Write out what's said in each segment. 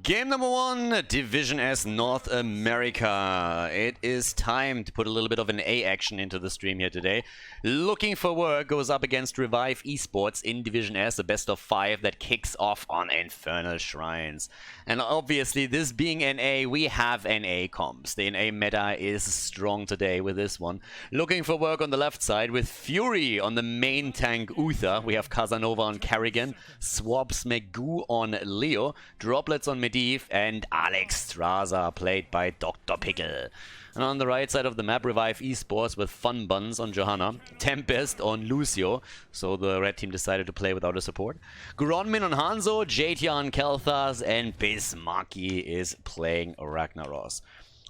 Game number 1, Division S North America. It is time to put a little bit of an A action into the stream here today. Looking for Work goes up against Revive Esports in Division S, a best of 5 that kicks off on Infernal Shrines. And obviously, this being NA, we have NA comps. The NA meta is strong today with this one. Looking for Work on the left side with Fury on the main tank Uther. We have Casanova on Carrigan, Swabs Magoo on Leo, Droplets on Medivh, and Alex Straza played by Dr. Pickle. And on the right side of the map, Revive Esports with Fun Buns on Johanna, Tempest on Lucio, so the red team decided to play without a support, Gronmin on Hanzo, JT on Kelthas, and Bismarcky is playing Ragnaros.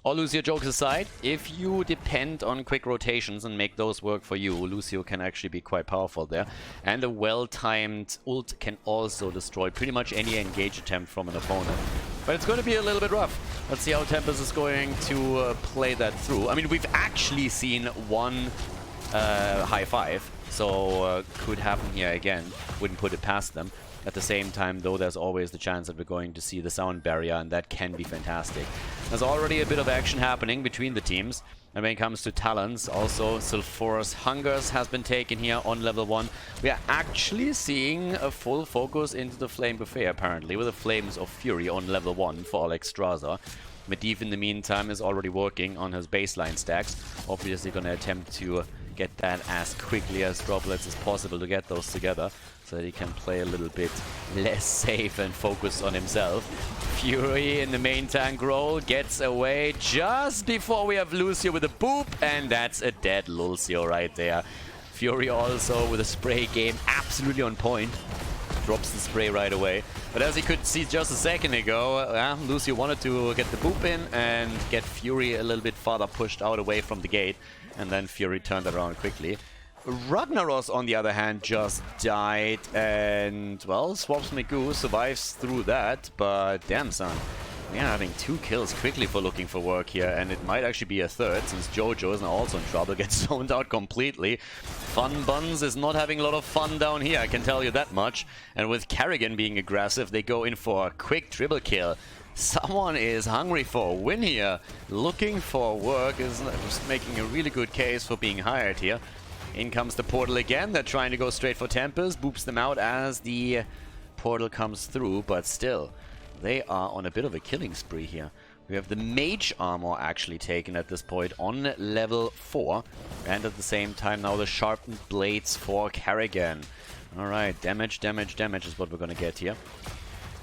All Lucio jokes aside, if you depend on quick rotations and make those work for you, Lucio can actually be quite powerful there. And a well-timed ult can also destroy pretty much any engage attempt from an opponent. But it's going to be a little bit rough. Let's see how Tempest is going to play that through. I mean, we've actually seen one high five, so could happen here again. Wouldn't put it past them. At the same time, though, there's always the chance that we're going to see the sound barrier, and that can be fantastic. There's already a bit of action happening between the teams. And when it comes to talents, also Sulphurous Hungers has been taken here on level 1. We are actually seeing a full focus into the Flame Buffet, apparently, with the Flames of Fury on level 1 for Alex Straza. Medivh, in the meantime, is already working on his baseline stacks. Obviously going to attempt to get that as quickly as Droplets as possible to get those together, so that he can play a little bit less safe and focus on himself. Fury in the main tank role gets away just before we have Lucio with a boop, and that's a dead Lucio right there. Fury also with a spray game absolutely on point. Drops the spray right away. But as you could see just a second ago, Lucio wanted to get the boop in and get Fury a little bit farther pushed out away from the gate, and then Fury turned it around quickly. Ragnaros, on the other hand, just died, and, well, Swabs Magoo survives through that, but damn, son. We are having 2 kills quickly for Looking for Work here, and it might actually be a third, since Jojo is now also in trouble, gets zoned out completely. Fun Buns is not having a lot of fun down here, I can tell you that much. And with Carrigan being aggressive, they go in for a quick triple kill. Someone is hungry for a win here. Looking for Work is just making a really good case for being hired here. In comes the portal again. They're trying to go straight for Tempest. Boops them out as the portal comes through, but still, they are on a bit of a killing spree here. We have the Mage Armor actually taken at this point on level 4. And at the same time now the Sharpened Blades for Carrigan. Alright, damage, damage, damage is what we're gonna get here.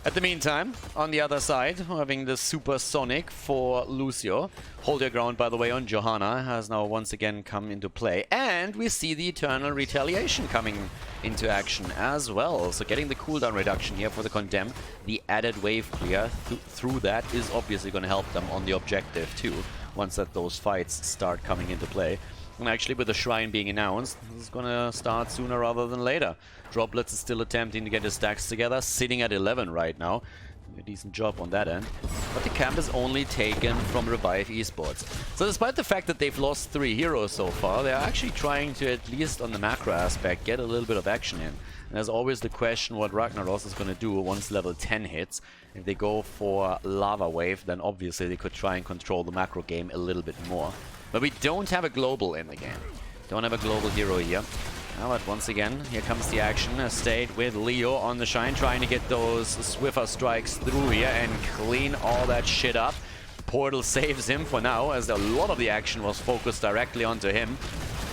At the meantime, on the other side, we're having the Supersonic for Lucio. Hold Your Ground, by the way, on Johanna has now once again come into play. And we see the Eternal Retaliation coming into action as well. So getting the cooldown reduction here for the Condemn. The added wave clear through that is obviously going to help them on the objective too, once that those fights start coming into play. And actually, with the Shrine being announced, this is gonna start sooner rather than later. Droplets is still attempting to get his stacks together, sitting at 11 right now. A decent job on that end. But the camp is only taken from Revive Esports. So despite the fact that they've lost 3 heroes so far, they're actually trying to, at least on the macro aspect, get a little bit of action in. And there's always the question what Ragnaros is going to do once level 10 hits. If they go for Lava Wave, then obviously they could try and control the macro game a little bit more. But we don't have a global in the game. Don't have a global hero here. But once again, here comes the action. Stayed with Leo on the Shine, trying to get those Swiffer strikes through here and clean all that shit up. Portal saves him for now, as a lot of the action was focused directly onto him.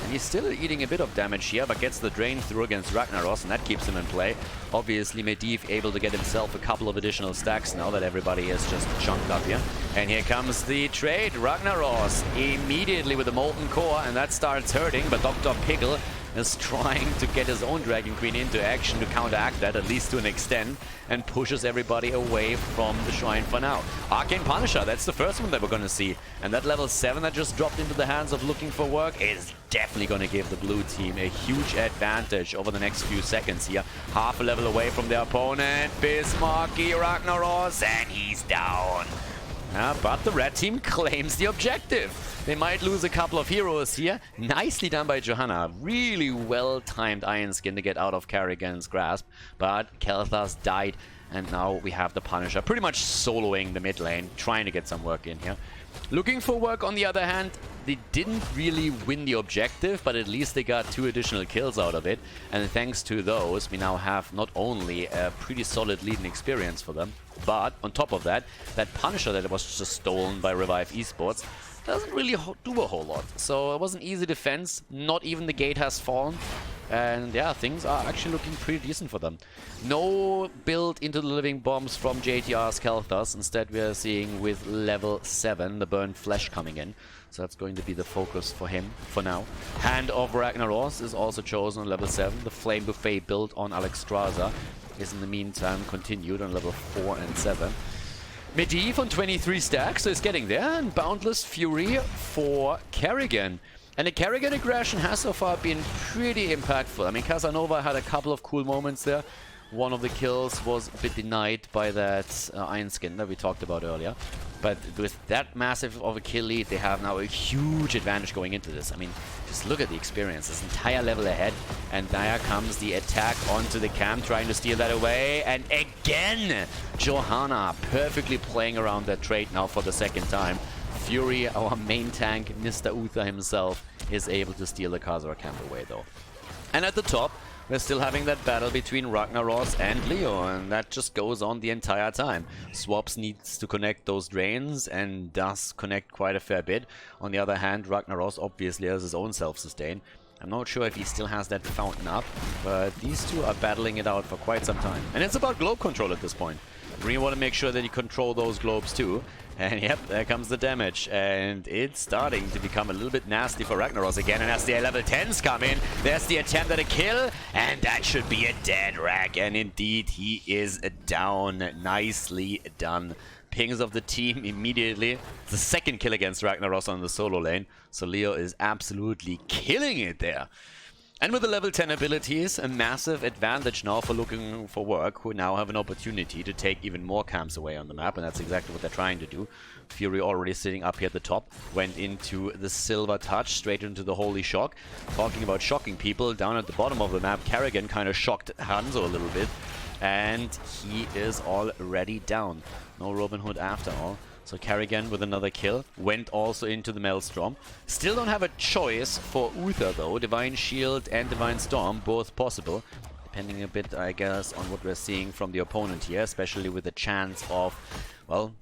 And he's still eating a bit of damage here, but gets the drain through against Ragnaros, and that keeps him in play. Obviously, Medivh able to get himself a couple of additional stacks now that everybody is just chunked up here. And here comes the trade. Ragnaros immediately with the Molten Core, and that starts hurting, but Dr. Pickle is trying to get his own Dragon Queen into action to counteract that, at least to an extent, and pushes everybody away from the Shrine for now. Arcane Punisher, that's the first one that we're going to see. And that level 7 that just dropped into the hands of Looking for Work is definitely going to give the blue team a huge advantage over the next few seconds here. Half a level away from their opponent, Bismarcky, Ragnaros, and he's down. But the red team claims the objective. They might lose a couple of heroes here. Nicely done by Johanna. Really well-timed Iron Skin to get out of Carrigan's grasp. But Kelthas died And now we have the Punisher pretty much soloing the mid lane, trying to get some work in here. Looking for work on the other hand, they didn't really win the objective, but at least they got 2 additional kills out of it. And thanks to those, we now have not only a pretty solid lead and experience for them, but on top of that, that Punisher that was just stolen by Revive Esports doesn't really do a whole lot. So it was an easy defense, not even the gate has fallen. And yeah, things are actually looking pretty decent for them. No build into the living bombs from JTR's Khaldor. Instead, we are seeing with level 7 the burned flesh coming in. So that's going to be the focus for him for now. Hand of Ragnaros is also chosen on level 7. The Flame Buffet build on Alexstrasza is in the meantime continued on level 4 and 7. Medivh on 23 stacks, so it's getting there. And Boundless Fury for Kerrigan. And the Kerrigan aggression has so far been pretty impactful. I mean, Casanova had a couple of cool moments there. One of the kills was a bit denied by that Iron Skin that we talked about earlier. But with that massive of a kill lead, they have now a huge advantage going into this. I mean, just look at the experience. This entire level ahead. And there comes the attack onto the camp, trying to steal that away. And again, Johanna perfectly playing around that trade now for the second time. Fury, our main tank, Mr. Uther himself, is able to steal the Khaldor camp away though. And at the top, we're still having that battle between Ragnaros and Leo, and that just goes on the entire time. Swaps needs to connect those drains and does connect quite a fair bit. On the other hand, Ragnaros obviously has his own self-sustain. I'm not sure if he still has that fountain up, but these two are battling it out for quite some time. And it's about globe control at this point. You really want to make sure that you control those globes too. And yep, there comes the damage. And it's starting to become a little bit nasty for Ragnaros again. And as the level 10s come in, there's the attempt at a kill. And that should be a dead Rag. And indeed, he is down. Nicely done. Pings of the team immediately. The second kill against Ragnaros on the solo lane. So Leo is absolutely killing it there. And with the level 10 abilities, a massive advantage now for looking for work, who now have an opportunity to take even more camps away on the map, and that's exactly what they're trying to do. Fury already sitting up here at the top, went into the Silver Touch, straight into the Holy Shock. Talking about shocking people, down at the bottom of the map, Kerrigan kind of shocked Hanzo a little bit, and he is already down. No Robin Hood after all. So Kerrigan with another kill, went also into the Maelstrom. Still don't have a choice for Uther though. Divine Shield and Divine Storm, both possible. Depending a bit, I guess, on what we're seeing from the opponent here, especially with the chance of, well,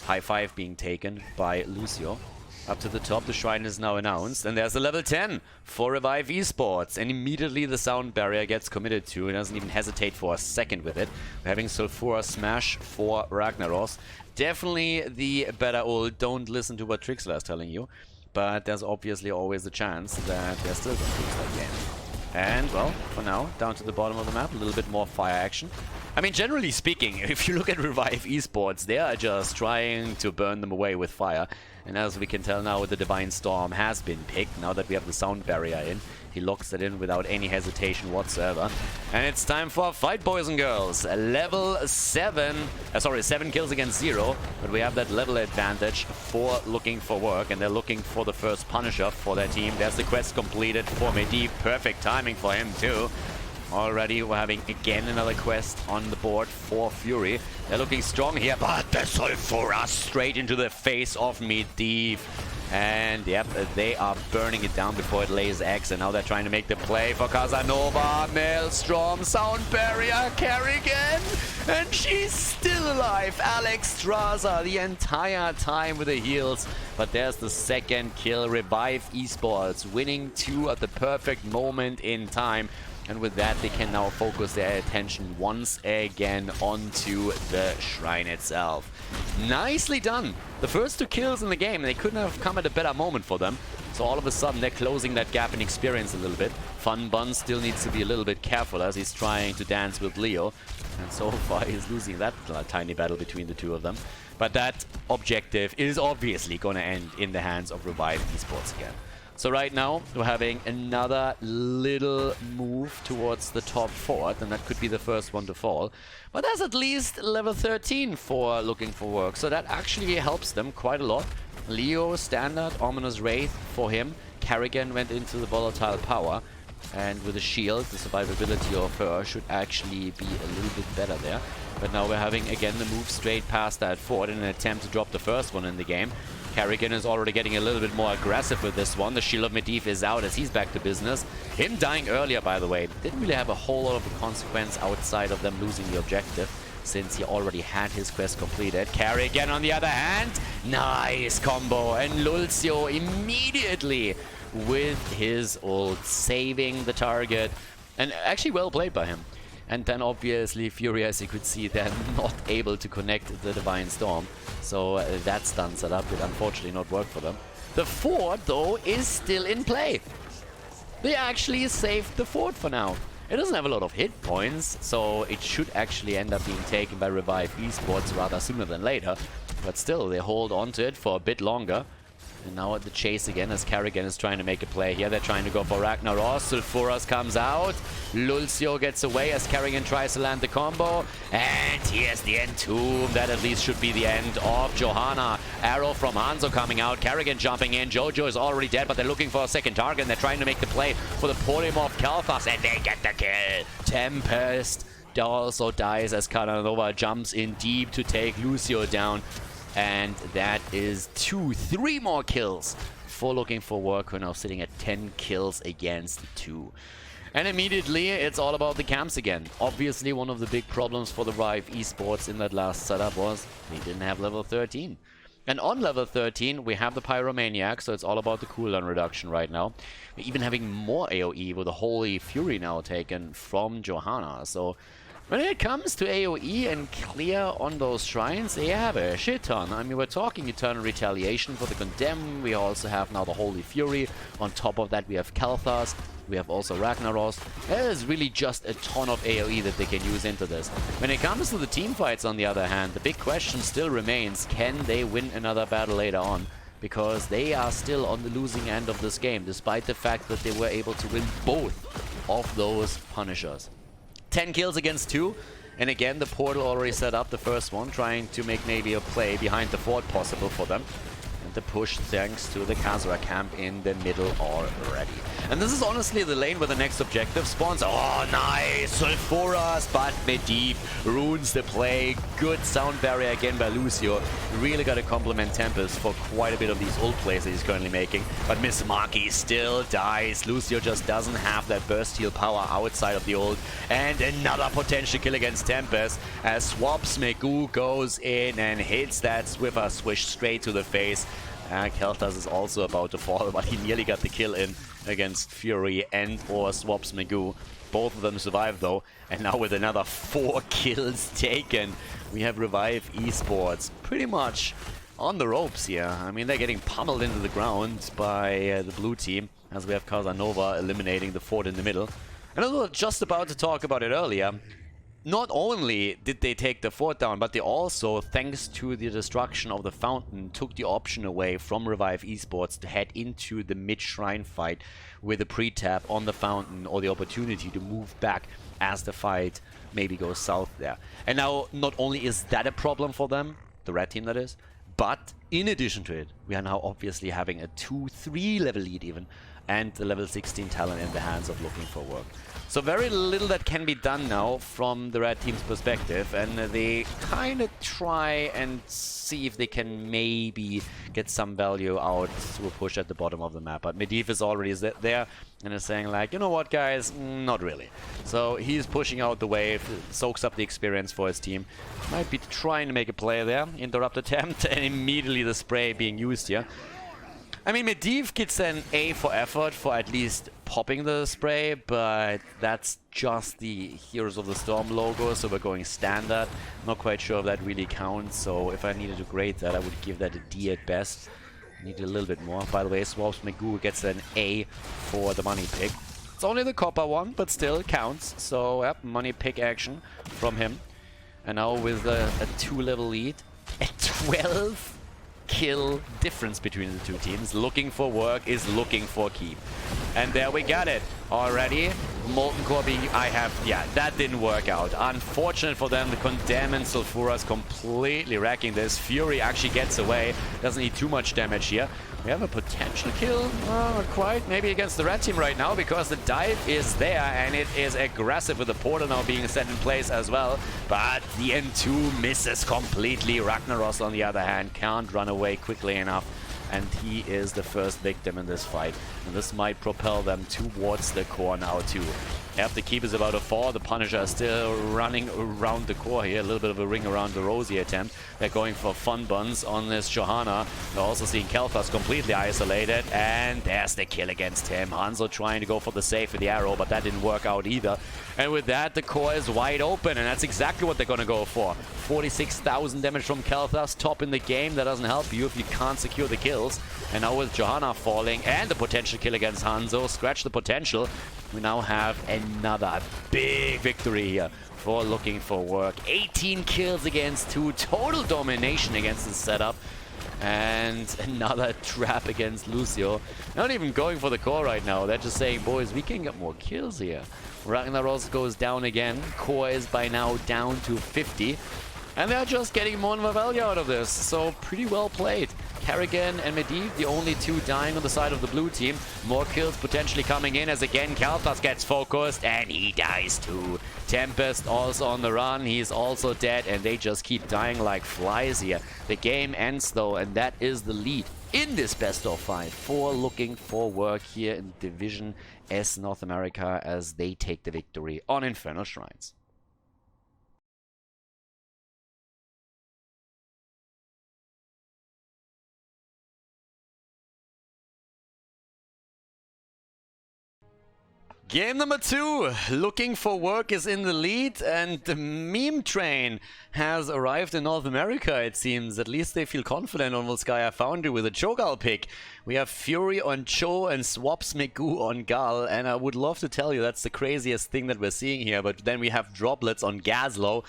high 5 being taken by Lucio. Up to the top, the shrine is now announced, and there's the level 10 for Revive Esports, and immediately the sound barrier gets committed to, and doesn't even hesitate for a second with it. We're having Sulfura Smash for Ragnaros. Definitely the better old don't listen to what Trixler is telling you, but there's obviously always a chance that they're still going to lose that game. And, well, for now, down to the bottom of the map, a little bit more fire action. I mean, generally speaking, if you look at Revive Esports, they are just trying to burn them away with fire. And as we can tell now, the Divine Storm has been picked, now that we have the sound barrier in. He locks it in without any hesitation whatsoever. And it's time for a fight, boys and girls. Level 7, 7 kills against 0. But we have that level advantage for looking for work. And they're looking for the first Punisher for their team. There's the quest completed for Medivh. Perfect timing for him too. Already we're having again another quest on the board for Fury. They're looking strong here, but the Sulfura straight into the face of Medivh. And yep, they are burning it down before it lays eggs, and now they're trying to make the play for Casanova. Maelstrom, sound barrier, Kerrigan, and she's still alive. Alexstrasza the entire time with the heals, but there's the second kill. Revive Esports winning 2 at the perfect moment in time. And with that, they can now focus their attention once again onto the shrine itself. Nicely done. The first 2 kills in the game, they couldn't have come at a better moment for them. So all of a sudden, they're closing that gap in experience a little bit. Fun Bun still needs to be a little bit careful as he's trying to dance with Leo. And so far, he's losing that tiny battle between the two of them. But that objective is obviously going to end in the hands of Revive Esports again. So right now, we're having another little move towards the top 4th, and that could be the first one to fall. But that's at least level 13 for looking for work, so that actually helps them quite a lot. Leo, standard, Ominous Wraith for him. Kerrigan went into the Volatile Power, and with a shield, the survivability of her should actually be a little bit better there. But now we're having, again, the move straight past that fort in an attempt to drop the first one in the game. Karrigan is already getting a little bit more aggressive with this one. The Shield of Medivh is out as he's back to business. Him dying earlier, by the way, didn't really have a whole lot of a consequence outside of them losing the objective, since he already had his quest completed. Karrigan, on the other hand, nice combo. And Lulcio immediately with his ult, saving the target. And actually well played by him. And then obviously Fury, as you could see, they're not able to connect the Divine Storm. So that stun setup did unfortunately not work for them. The fort, though, is still in play. They actually saved the fort for now. It doesn't have a lot of hit points, so it should actually end up being taken by Revive Esports rather sooner than later. But still, they hold on to it for a bit longer. And now at the chase again, as Karrigan is trying to make a play here. They're trying to go for Ragnaros. Sulfuras comes out. Lulcio gets away as Karrigan tries to land the combo. And here's the Entomb. That at least should be the end of Johanna. Arrow from Hanzo coming out. Karrigan jumping in. Jojo is already dead, but they're looking for a second target. And they're trying to make the play for the polymorph Kalthas. And they get the kill. Tempest also dies as Casanova jumps in deep to take Lucio down. And that is 3 more kills for Looking for Work. We're now sitting at 10 kills against 2. And immediately, it's all about the camps again. Obviously, one of the big problems for the Revive Esports in that last setup was they didn't have level 13. And on level 13, we have the Pyromaniac, so it's all about the cooldown reduction right now. We're even having more AoE with the Holy Fury now taken from Johanna. So when it comes to AoE and clear on those shrines, they have a shit ton. I mean, we're talking Eternal Retaliation for the Condemn. We also have now the Holy Fury. On top of that, we have Kalthas. We have also Ragnaros. There's really just a ton of AoE that they can use into this. When it comes to the team fights, on the other hand, the big question still remains, can they win another battle later on? Because they are still on the losing end of this game, despite the fact that they were able to win both of those Punishers. 10 kills against 2, and again the portal already set up the first one, trying to make maybe a play behind the fort possible for them. And the push thanks to the Khaldor camp in the middle already. And this is honestly the lane where the next objective spawns. Oh, nice! Sulfuras, but Medivh ruins the play. Good sound barrier again by Lucio. Really got to compliment Tempest for quite a bit of these ult plays that he's currently making. But Miss Maki still dies. Lucio just doesn't have that burst heal power outside of the ult. And another potential kill against Tempest as Swaps Megu goes in and hits that Swiffer swish straight to the face. Kalthas is also about to fall, but he nearly got the kill in against Fury and or Swaps Magoo. Both of them survived though, and now with another 4 kills taken, we have Revive Esports pretty much on the ropes here. I mean, they're getting pummeled into the ground by the blue team, as we have Casanova eliminating the fort in the middle. And I was just about to talk about it earlier. Not only did they take the fort down, but they also, thanks to the destruction of the fountain, took the option away from Revive Esports to head into the mid-shrine fight with a pre-tap on the fountain or the opportunity to move back as the fight maybe goes south there. And now, not only is that a problem for them, the red team that is, but in addition to it, we are now obviously having a 2-3 level lead even, and the level 16 talent in the hands of Looking for Work. So very little that can be done now from the red team's perspective, and they kind of try and see if they can maybe get some value out through a push at the bottom of the map. But Medivh is already there and is saying like, you know what guys, not really. So he's pushing out the wave, soaks up the experience for his team. Might be trying to make a play there, interrupt attempt, and immediately the spray being used here. I mean, Medivh gets an A for effort for at least popping the spray, but that's just the Heroes of the Storm logo, so we're going standard. Not quite sure if that really counts, so if I needed to grade that, I would give that a D at best. Need a little bit more. By the way, Swaps Magoo gets an A for the money pick. It's only the copper one, but still counts. So, yep, money pick action from him. And now with a 2-level lead, a 12 kill difference between the two teams. Looking for Work is looking for keep. And there we got it already. Molten Core being... yeah, that didn't work out. Unfortunate for them, the Condemn and Sulfura is completely wrecking this. Fury actually gets away, doesn't need too much damage here. We have a potential kill, not quite, maybe against the red team right now, because the dive is there and it is aggressive with the portal now being set in place as well. But the N2 misses completely. Ragnaros, on the other hand, can't run away quickly enough. And he is the first victim in this fight. And this might propel them towards the core now too. If the keep is about to fall, the Punisher is still running around the core here. A little bit of a ring around the Rosie attempt. They're going for fun buns on this Johanna. They're also seeing Khaldor completely isolated. And there's the kill against him. Hanzo trying to go for the save with the arrow, but that didn't work out either. And with that, the core is wide open. And that's exactly what they're going to go for. 46,000 damage from Khaldor, top in the game. That doesn't help you if you can't secure the kills. And now with Johanna falling and the potential kill against Hanzo, scratch the potential. We now have another big victory here for Looking for Work. 18 kills against 2, total domination against the setup. And another trap against Lucio. Not even going for the core right now. They're just saying, boys, we can get more kills here. Ragnaros goes down again. Core is by now down to 50. And they're just getting more value out of this. So pretty well played. Kerrigan and Medivh, the only two dying on the side of the blue team. More kills potentially coming in as again Khaldor gets focused and he dies too. Tempest also on the run. He's also dead and they just keep dying like flies here. The game ends though, and that is the lead in this best of 5 for Looking for Work here in Division S North America as they take the victory on Infernal Shrines. Game number 2, Looking for Work is in the lead, and the meme train has arrived in North America, it seems. At least they feel confident on Volskaya Foundry with a Cho'Gall pick. We have Fury on Cho and Swaps Megoo on Gal, and I would love to tell you that's the craziest thing that we're seeing here, but then we have droplets on Gazlo,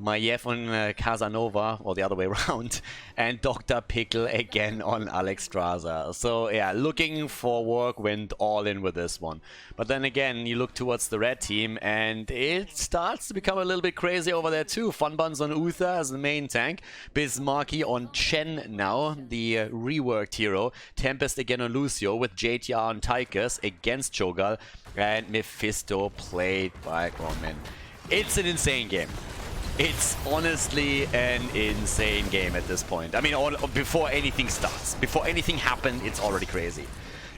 Maiev on Casanova, or the other way around, and Dr. Pickle again on Alexstrasza. So yeah, Looking for Work went all in with this one. But then again, you look towards the red team, and it starts to become a little bit crazy over there too. Funbuns on Uther as the main tank, Bismarcky on Chen now, the reworked hero, Tempest again on Lucio, with JTR on Tychus against Cho'Gall, and Mephisto played by Gorman. It's an insane game. It's honestly an insane game at this point. I mean, before anything starts, before anything happened, it's already crazy.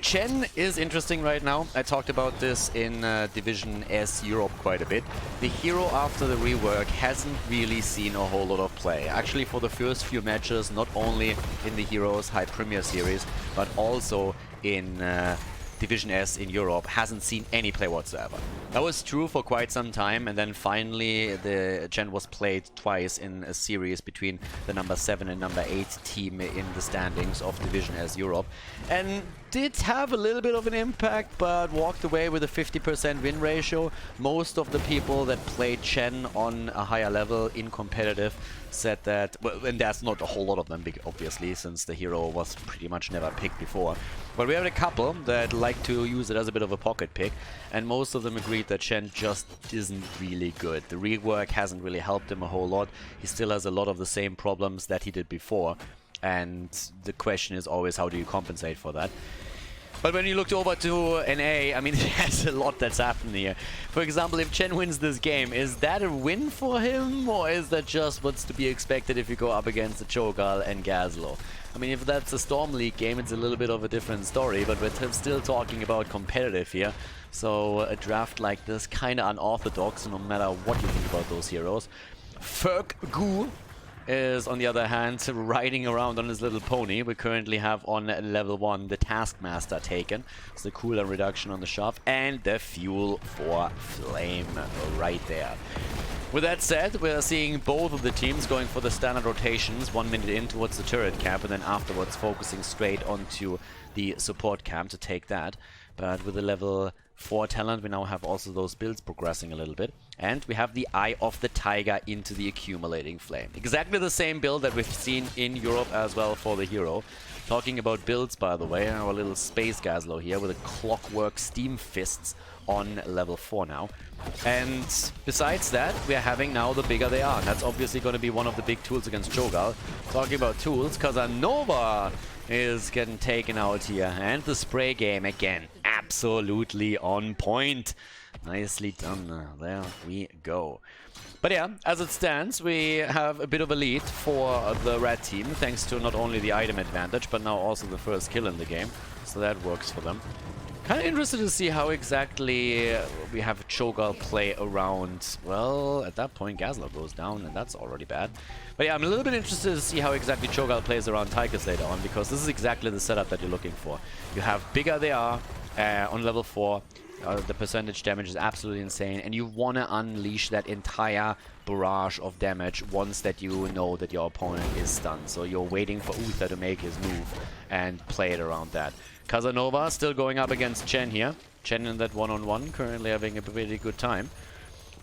Chen is interesting right now. I talked about this in Division S Europe quite a bit. The hero after the rework hasn't really seen a whole lot of play. Actually, for the first few matches, not only in the Heroes High Premier Series, but also in Division S in Europe, hasn't seen any play whatsoever. That was true for quite some time, and then finally the Chen was played twice in a series between the number 7 and number 8 team in the standings of Division S Europe, and did have a little bit of an impact, but walked away with a 50% win ratio. Most of the people that played Chen on a higher level in competitive said that, well, and there's not a whole lot of them, obviously, since the hero was pretty much never picked before. But we have a couple that like to use it as a bit of a pocket pick, and most of them agreed that Chen just isn't really good. The rework hasn't really helped him a whole lot. He still has a lot of the same problems that he did before, and the question is always, how do you compensate for that? But when you looked over to NA, I mean, there's a lot that's happened here. For example, if Chen wins this game, is that a win for him? Or is that just what's to be expected if you go up against the Cho'Gall and Gazlo? I mean, if that's a Storm League game, it's a little bit of a different story, but we're still talking about competitive here. So a draft like this, kind of unorthodox, no matter what you think about those heroes. Ferg is, on the other hand, riding around on his little pony. We currently have on level 1 the Taskmaster taken. So the cooldown reduction on the shove and the fuel for flame right there. With that said, we're seeing both of the teams going for the standard rotations, 1 minute in towards the turret camp, and then afterwards focusing straight onto the support camp to take that. But with the level 4 talent, we now have also those builds progressing a little bit. And we have the Eye of the Tiger into the Accumulating Flame. Exactly the same build that we've seen in Europe as well for the hero. Talking about builds, by the way, our little Space Gazlo here with a Clockwork Steam Fists on level 4 now. And besides that, we're having now the bigger they are. And that's obviously going to be one of the big tools against Cho'Gall. Talking about tools, Casanova is getting taken out here. And the spray game again, absolutely on point. Nicely done. There we go. But yeah, as it stands, we have a bit of a lead for the red team, thanks to not only the item advantage, but now also the first kill in the game. So that works for them. Kind of interested to see how exactly we have Cho'Gall play around. Well, at that point, Khaldor goes down, and that's already bad. But yeah, I'm a little bit interested to see how exactly Cho'Gall plays around Tychus later on, because this is exactly the setup that you're looking for. You have bigger they are on level 4. The percentage damage is absolutely insane, and you want to unleash that entire barrage of damage once that you know that your opponent is stunned. So you're waiting for Uther to make his move and play it around that. Casanova still going up against Chen here. Chen in that one-on-one, currently having a pretty good time.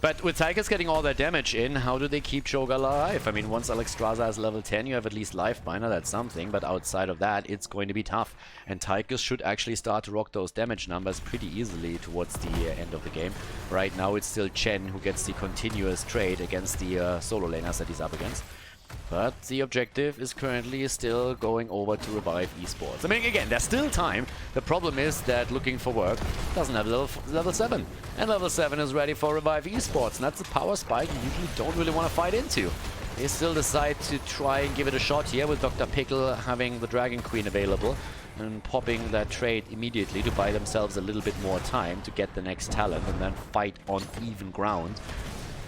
But with Tychus getting all that damage in, how do they keep Cho'Gall alive? I mean, once Alexstrasza is level 10, you have at least Lifebinder, that's something. But outside of that, it's going to be tough. And Tychus should actually start to rock those damage numbers pretty easily towards the end of the game. Right now, it's still Chen who gets the continuous trade against the solo laners that he's up against. But the objective is currently still going over to Revive Esports. I mean, again, there's still time. The problem is that Looking for Work doesn't have level 7. And level 7 is ready for Revive Esports. And that's a power spike you usually don't really want to fight into. They still decide to try and give it a shot here with Dr. Pickle having the Dragon Queen available. And popping that trade immediately to buy themselves a little bit more time to get the next talent and then fight on even ground.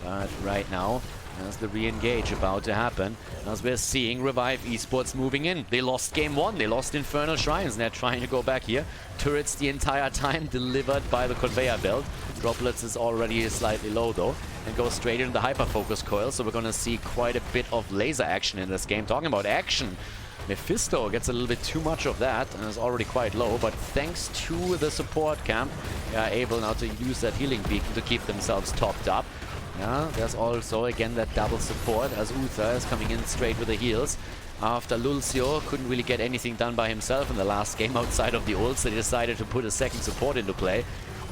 But right now, as the re-engage about to happen, as we're seeing Revive Esports moving in. They lost game 1, they lost Infernal Shrines, and they're trying to go back here. Turrets the entire time delivered by the conveyor belt. Droplets is already slightly low though, and goes straight into the hyper-focus coil, so we're gonna see quite a bit of laser action in this game. Talking about action, Mephisto gets a little bit too much of that and is already quite low, but thanks to the support camp, they are able now to use that healing beacon to keep themselves topped up. Yeah, there's also, again, that double support as Uther is coming in straight with the heals. After Lulcio couldn't really get anything done by himself in the last game outside of the ults, so they decided to put a second support into play.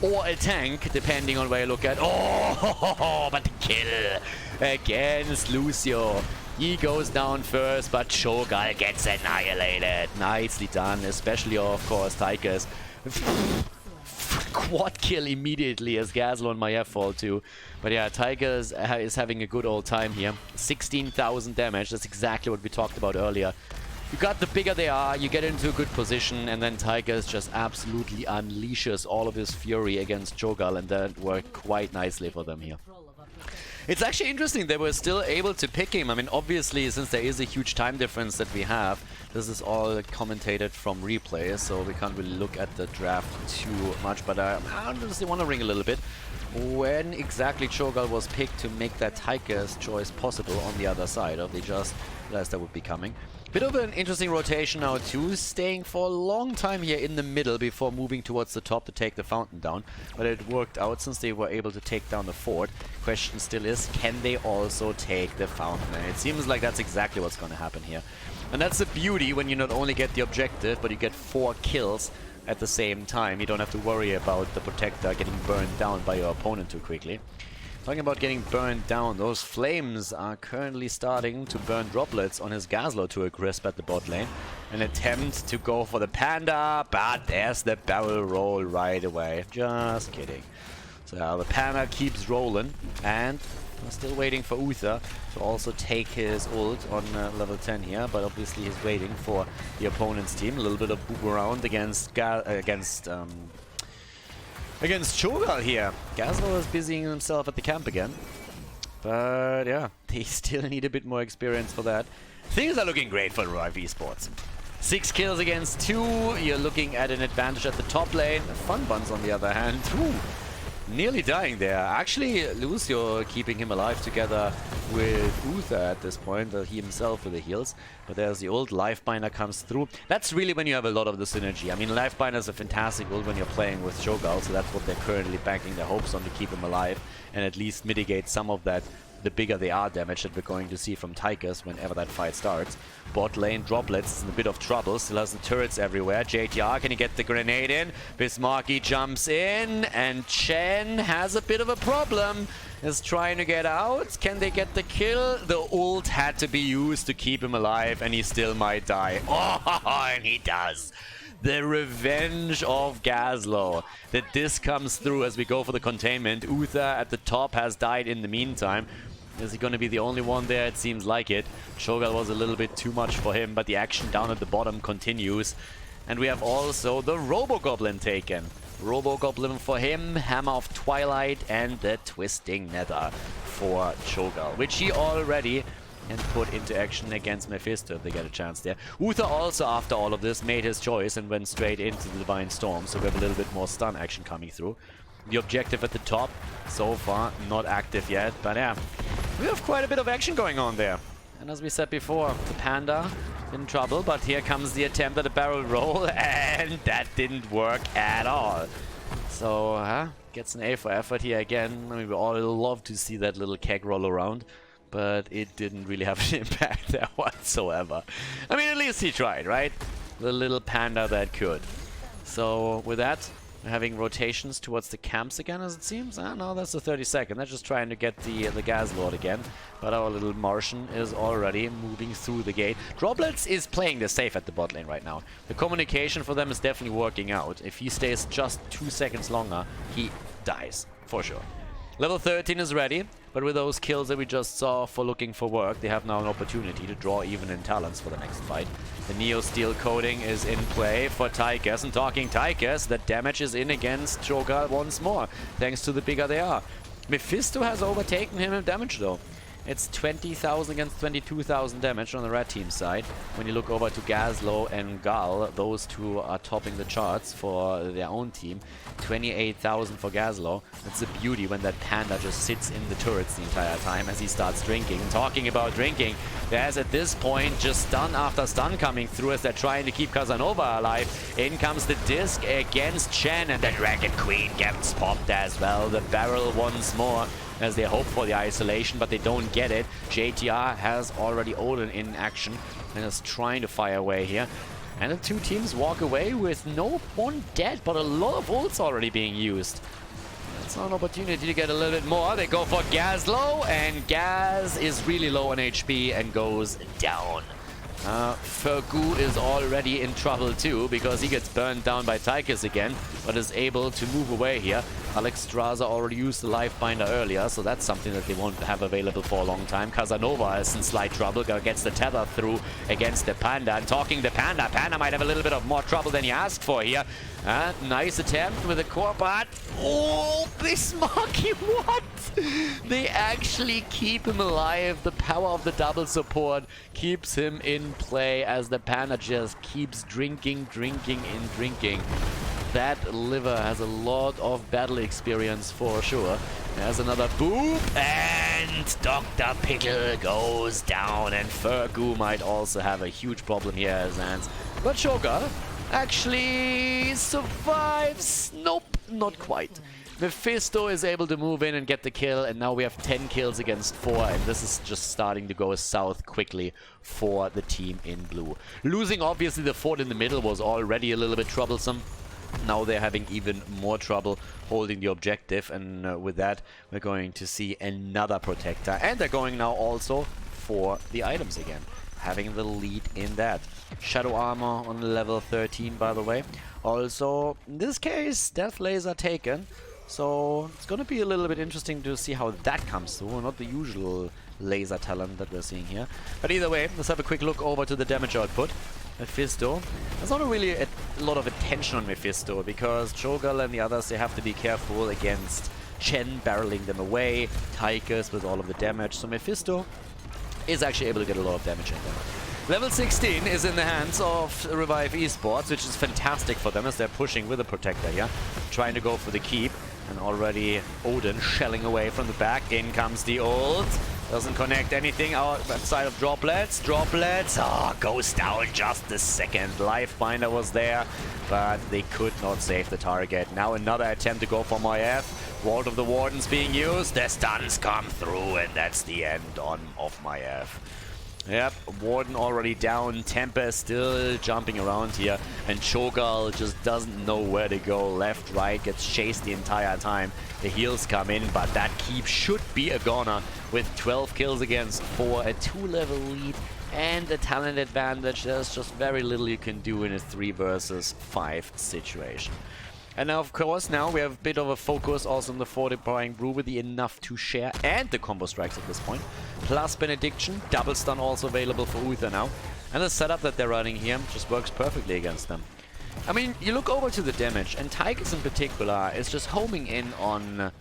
Or a tank, depending on where you look at. Oh, but the kill against Lucio. He goes down first, but Cho'Gall gets annihilated. Nicely done, especially, of course, Tychus. Quad kill immediately as Khaldor and Maiev fall too. But yeah, Tychus is having a good old time here. 16,000 damage, that's exactly what we talked about earlier. You got the bigger they are, you get into a good position, and then Tychus just absolutely unleashes all of his fury against Cho'Gall, and that worked quite nicely for them here. It's actually interesting they were still able to pick him. I mean, obviously, since there is a huge time difference that we have, this is all commentated from replay, so we can't really look at the draft too much, but I'm honestly wondering a little bit when exactly Cho'Gall was picked to make that Tychus choice possible on the other side, or they just realized that would be coming. Bit of an interesting rotation now too, staying for a long time here in the middle before moving towards the top to take the fountain down. But it worked out since they were able to take down the fort. Question still is, can they also take the fountain? And it seems like that's exactly what's going to happen here. And that's the beauty when you not only get the objective, but you get 4 kills at the same time. You don't have to worry about the protector getting burned down by your opponent too quickly. Talking about getting burned down, those flames are currently starting to burn droplets on his Khaldor to a crisp at the bot lane. An attempt to go for the panda, but there's the barrel roll right away. Just kidding. So the panda keeps rolling, and we're still waiting for Uther to also take his ult on level 10 here, but obviously he's waiting for the opponent's team. A little bit of boop around against Cho'Gall here. Khaldor is busying himself at the camp again. But yeah, they still need a bit more experience for that. Things are looking great for Revive Esports. 6 kills against 2. You're looking at an advantage at the top lane. Fun Buns on the other hand. Ooh, nearly dying there. Actually, Lucio keeping him alive together with Uther at this point. He himself with the heals. But there's the old Lifebinder comes through. That's really when you have a lot of the synergy. I mean, Lifebinder is a fantastic ult when you're playing with Cho'Gall, so that's what they're currently banking their hopes on to keep him alive and at least mitigate some of that the bigger they are damage that we're going to see from Tigers whenever that fight starts. Bot lane, Droplets is in a bit of trouble, still has the turrets everywhere. JTR, can he get the grenade in? Bismarcky jumps in, and Chen has a bit of a problem. Is trying to get out. Can they get the kill? The ult had to be used to keep him alive, and he still might die. Oh, and he does. The revenge of Gazlo. The disc comes through as we go for the containment. Uther at the top has died in the meantime. Is he going to be the only one there? It seems like it. Cho'Gall was a little bit too much for him, but the action down at the bottom continues. And we have also the Robo-Goblin taken. Robo-Goblin for him, Hammer of Twilight, and the Twisting Nether for Cho'Gall, which he already can put into action against Mephisto if they get a chance there. Uther also, after all of this, made his choice and went straight into the Divine Storm, so we have a little bit more stun action coming through. The objective at the top, so far, not active yet, but yeah, we have quite a bit of action going on there. And as we said before, the Panda in trouble, but here comes the attempt at a barrel roll, and that didn't work at all. So, gets an A for effort here again. I mean, we all love to see that little keg roll around, but it didn't really have an impact there whatsoever. I mean, at least he tried, right? The little Panda that could. So, with that, we're having rotations towards the camps again, as it seems. No, that's the 32nd. They're just trying to get the Gas Lord again. But our little Martian is already moving through the gate. Droplets is playing the safe at the bot lane right now. The communication for them is definitely working out. If he stays just 2 seconds longer, he dies, for sure. Level 13 is ready, but with those kills that we just saw for looking for work, they have now an opportunity to draw even in talents for the next fight. The Neo Steel coding is in play for Tigers, and talking Tigers, the damage is in against Cho'Gall once more, thanks to the bigger they are. Mephisto has overtaken him in damage though. It's 20,000 against 22,000 damage on the red team side. When you look over to Gazlo and Gal, those two are topping the charts for their own team. 28,000 for Gazlo. That's the beauty when that Panda just sits in the turrets the entire time as he starts drinking. Talking about drinking, there's at this point just stun after stun coming through as they're trying to keep Casanova alive. In comes the disc against Chen, and the Dragon Queen gets popped as well. The barrel once more as they hope for the isolation, but they don't get it. JTR has already Odin in action and is trying to fire away here. And the two teams walk away with no one dead, but a lot of ults already being used. That's an opportunity to get a little bit more. They go for Gazlo, and Gaz is really low on HP and goes down. Fergu is already in trouble too, because he gets burned down by Tychus again, but is able to move away here. Alex Straza already used the Lifebinder earlier, so that's something that they won't have available for a long time. Casanova is in slight trouble, gets the tether through against the Panda. And talking the Panda, Panda might have a little bit of more trouble than he asked for here. Nice attempt with a core part. Oh, Bismarcky, what? They actually keep him alive. The power of the double support keeps him in play as the Panda just keeps drinking. That liver has a lot of battle experience for sure. There's another boop, and Dr. Pickle goes down, and Fergu might also have a huge problem here as Zans. But Cho'Gall actually survives. Nope, not quite. Mephisto is able to move in and get the kill, and now we have 10 kills against 4, and this is just starting to go south quickly for the team in blue. Losing, obviously, the fort in the middle was already a little bit troublesome. Now they're having even more trouble holding the objective, and with that, we're going to see another protector. And they're going now also for the items again, having the lead in that. Shadow armor on level 13, by the way. Also, in this case, Death Laser taken. So it's going to be a little bit interesting to see how that comes through, not the usual laser talent that we're seeing here. But either way, let's have a quick look over to the damage output. Mephisto. There's not really a lot of attention on Mephisto, because Cho'Gall and the others, they have to be careful against Chen barreling them away, Tychus with all of the damage. So Mephisto is actually able to get a lot of damage in them. Level 16 is in the hands of Revive Esports, which is fantastic for them as they're pushing with a protector here, trying to go for the keep. And already Odin shelling away from the back. In comes the ult. Doesn't connect anything outside of droplets. Droplets, goes down just a second. Lifebinder was there, but they could not save the target. Now another attempt to go for Maiev. Vault of the Wardens being used. The stuns come through, and that's the end of Maiev. Yep, Warden already down. Tempest still jumping around here. And Cho'Gall just doesn't know where to go. Left, right, gets chased the entire time. The heals come in, but that keep should be a goner with 12 kills against 4, a 2-level lead, and a talent advantage. There's just very little you can do in a 3 versus 5 situation. And now, of course, now we have a bit of a focus also on the fortifying brew with the enough to share and the combo strikes at this point. Plus Benediction, double stun also available for Uther now. And the setup that they're running here just works perfectly against them. I mean, you look over to the damage, and Tigers in particular is just homing in on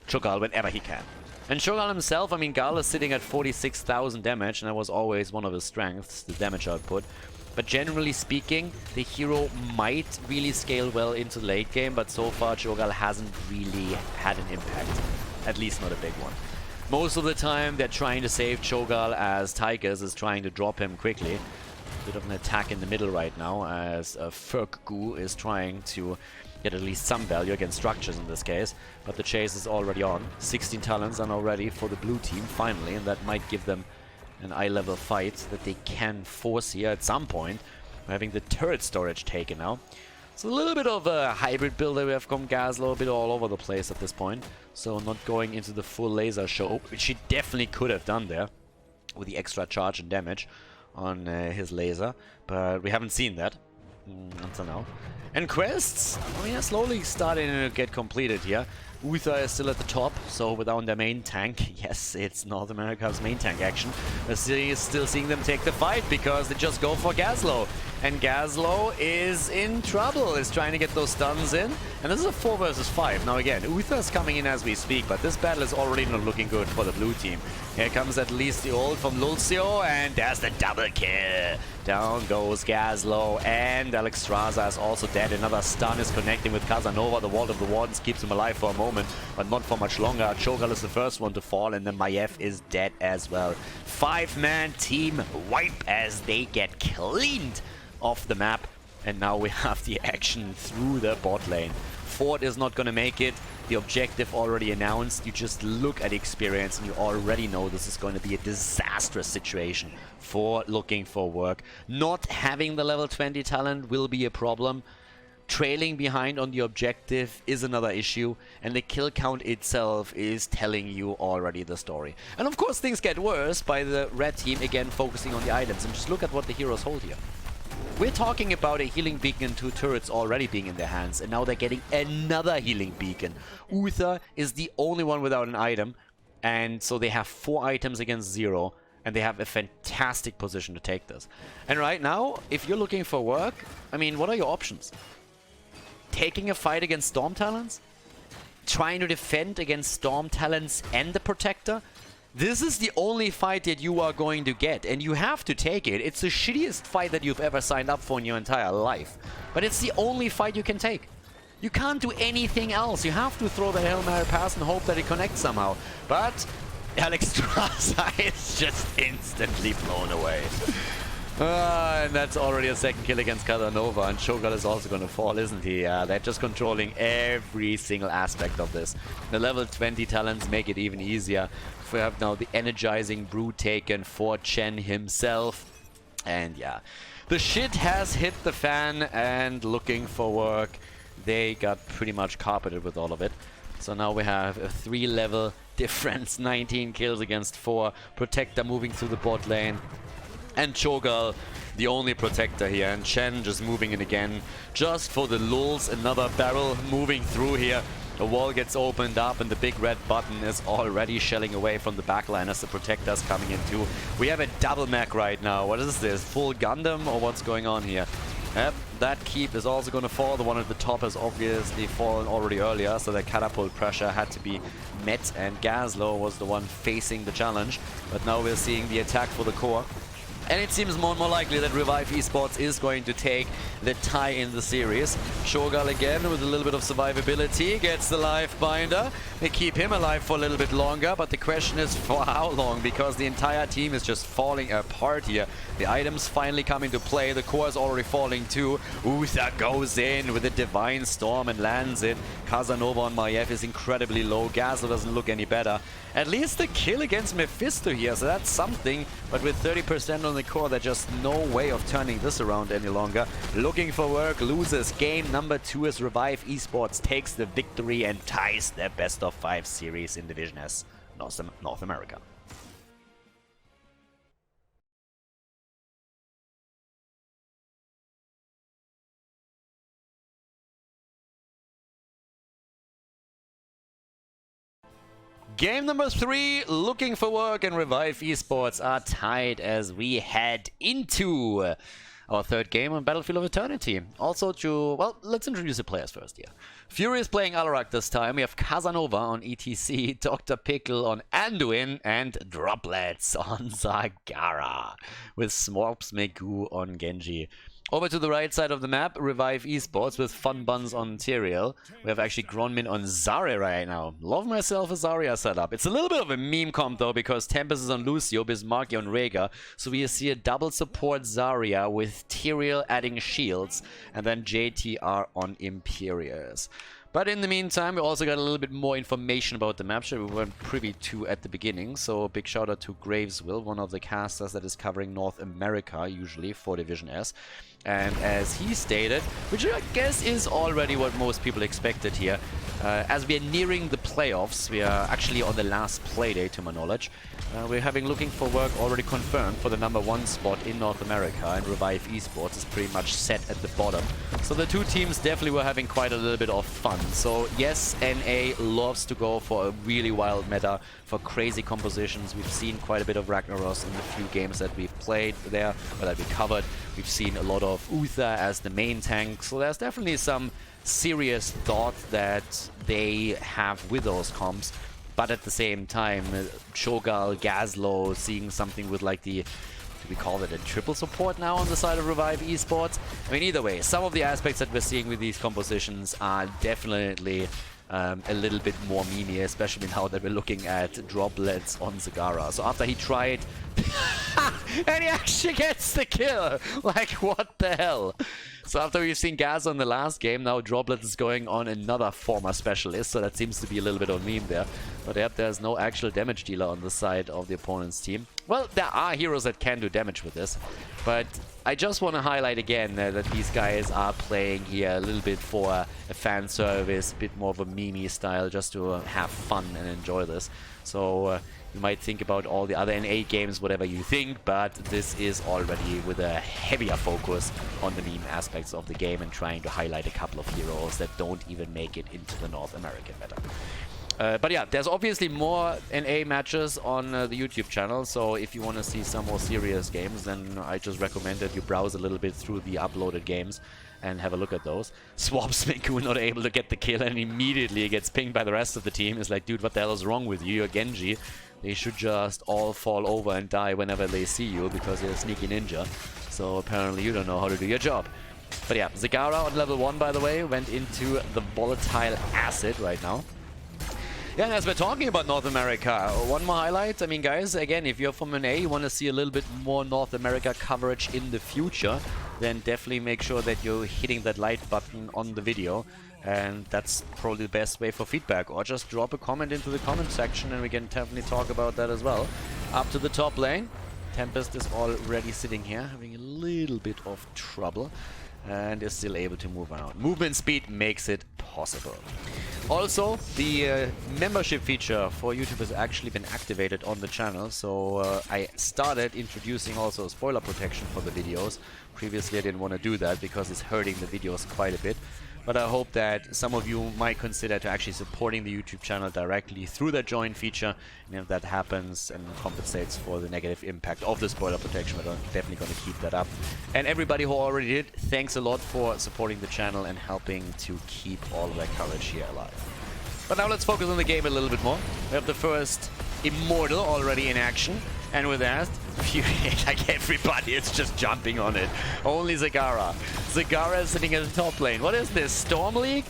Cho'Gall whenever he can. And Cho'Gall himself, I mean, Gall is sitting at 46,000 damage, and that was always one of his strengths, the damage output. But generally speaking, the hero might really scale well into late game, but so far Cho'Gall hasn't really had an impact. At least not a big one. Most of the time they're trying to save Cho'Gall as Tigers is trying to drop him quickly. Bit of an attack in the middle right now as Ferkgu is trying to get at least some value against structures in this case. But the chase is already on. 16 talents are now ready for the blue team finally, and that might give them an eye-level fight that they can force here at some point. We're having the turret storage taken now. It's a little bit of a hybrid build that we have from Gazlo, a bit all over the place at this point. So not going into the full laser show, which he definitely could have done there with the extra charge and damage on his laser. But we haven't seen that until now. And quests, I mean, are slowly starting to get completed here. Uther is still at the top, so without their main tank, yes, it's North America's main tank action. We're still seeing them take the fight because they just go for Gazlo. And Gazlo is in trouble, is trying to get those stuns in. And this is a 4 versus 5. Now again, Uther's coming in as we speak, but this battle is already not looking good for the blue team. Here comes at least the ult from Lulcio, and there's the double kill. Down goes Gazlo, and Alexstrasza is also dead. Another stun is connecting with Casanova. The Vault of the Wardens keeps him alive for a moment, but not for much longer. Cho'Gall is the first one to fall, and then Maiev is dead as well. 5-man team wipe as they get cleaned off the map. And now we have the action through the bot lane. Ford is not going to make it. The objective already announced. You just look at experience and you already know this is going to be a disastrous situation for looking for work. Not having the level 20 talent will be a problem. Trailing behind on the objective is another issue, and the kill count itself is telling you already the story. And of course things get worse by the red team again focusing on the items, and just look at what the heroes hold here. We're talking about a healing beacon and 2 turrets already being in their hands, and now they're getting another healing beacon. Uther is the only one without an item, and so they have 4 items against 0, and they have a fantastic position to take this. And right now, if you're looking for work, I mean, what are your options? Taking a fight against Storm Talents? Trying to defend against Storm Talents and the Protector? This is the only fight that you are going to get, and you have to take it. It's the shittiest fight that you've ever signed up for in your entire life. But it's the only fight you can take. You can't do anything else. You have to throw the Hail Mary pass and hope that it connects somehow. But Alexstrasza is just instantly blown away. And that's already a second kill against Casanova, and Cho'Gall is also going to fall, isn't he? They're just controlling every single aspect of this. The level 20 talents make it even easier. We have now the energizing brew taken for Chen himself. And yeah, the shit has hit the fan, and looking for work, they got pretty much carpeted with all of it. So now we have a 3-level difference, 19 kills against 4. Protector moving through the bot lane. And Cho'Gall, the only protector here, and Chen just moving in again, just for the lulz. Another barrel moving through here. The wall gets opened up, and the big red button is already shelling away from the backline as the protector's coming in too. We have a double mech right now. What is this? Full Gundam, or what's going on here? Yep, that keep is also going to fall. The one at the top has obviously fallen already earlier, so the catapult pressure had to be met, and Gazlo was the one facing the challenge. But now we're seeing the attack for the core. And it seems more and more likely that Revive Esports is going to take the tie in the series. Shogal again with a little bit of survivability, gets the life binder. They keep him alive for a little bit longer, but the question is for how long, because the entire team is just falling apart here. The items finally come into play, the core is already falling too. Uther goes in with a Divine Storm and lands it. Casanova on Maiev is incredibly low, Gazo doesn't look any better. At least the kill against Mephisto here, so that's something, but with 30% on the core, there's just no way of turning this around any longer. Looking for work, loses game number 2 as Revive Esports takes the victory and ties their best of 5 series in Division S North America. Game number 3, looking for work, and Revive Esports are tied as we head into our third game on Battlefield of Eternity. Also well, let's introduce the players first here. Fury is playing Alarak this time. We have Casanova on ETC, Dr. Pickle on Anduin, and Droplets on Zagara, with Smorps Megu on Genji. Over to the right side of the map, Revive Esports with Fun Buns on Tyrael. We have actually Gronmin on Zarya right now. Love myself a Zarya setup. It's a little bit of a meme comp though, because Tempest is on Lucio, Bismarcky on Rhaegar. So we see a double support Zarya with Tyrael adding shields, and then JTR on Imperius. But in the meantime, we also got a little bit more information about the map, which we weren't privy to at the beginning. So big shout out to Graveswill, one of the casters that is covering North America, usually for Division S. And as he stated, which I guess is already what most people expected here, as we are nearing the playoffs, we are actually on the last playday to my knowledge, we're having looking for work already confirmed for the #1 spot in North America, and Revive Esports is pretty much set at the bottom. So the two teams definitely were having quite a little bit of fun. So yes, NA loves to go for a really wild meta, for crazy compositions. We've seen quite a bit of Ragnaros in the few games that we've played there, or that we covered. We've seen a lot of Uther as the main tank, so there's definitely some serious thought that they have with those comps. But at the same time, Shogal, Gazlo, seeing something with like the, do we call it a triple support now on the side of Revive Esports? I mean, either way, some of the aspects that we're seeing with these compositions are definitely a little bit more memey, especially now that we're looking at Droplets on Zagara. So after he tried and he actually gets the kill! Like, what the hell? So after we've seen Gaz on the last game, now Droplets is going on another former specialist, so that seems to be a little bit of meme there. But yep, there's no actual damage dealer on the side of the opponent's team. Well, there are heroes that can do damage with this, but I just want to highlight again that these guys are playing here a little bit for a fan service, a bit more of a meme style, just to have fun and enjoy this. So you might think about all the other NA games, whatever you think, but this is already with a heavier focus on the meme aspects of the game and trying to highlight a couple of heroes that don't even make it into the North American meta. But yeah, there's obviously more NA matches on the YouTube channel, so if you want to see some more serious games, then I just recommend that you browse a little bit through the uploaded games and have a look at those. Swaps Miku not able to get the kill and immediately gets pinged by the rest of the team. It's like, dude, what the hell is wrong with you? You're Genji. They should just all fall over and die whenever they see you because you're a sneaky ninja. So apparently you don't know how to do your job. But yeah, Zagara on level 1, by the way, went into the volatile acid right now. Yeah, and as we're talking about North America, one more highlight. I mean, guys, again, if you're from NA, you want to see a little bit more North America coverage in the future, then definitely make sure that you're hitting that like button on the video. And that's probably the best way for feedback. Or just drop a comment into the comment section and we can definitely talk about that as well. Up to the top lane. Tempest is already sitting here, having a little bit of trouble. And is still able to move around. Movement speed makes it possible. Also, the membership feature for YouTube has actually been activated on the channel, so I started introducing also spoiler protection for the videos. Previously I didn't want to do that because it's hurting the videos quite a bit. But I hope that some of you might consider to actually supporting the YouTube channel directly through that join feature. And if that happens and compensates for the negative impact of the spoiler protection, we're definitely going to keep that up. And everybody who already did, thanks a lot for supporting the channel and helping to keep all of that coverage here alive. But now let's focus on the game a little bit more. We have the first Immortal already in action. And with that, Like everybody is just jumping on it. Only Zagara. Zagara is sitting in the top lane. What is this? Storm League?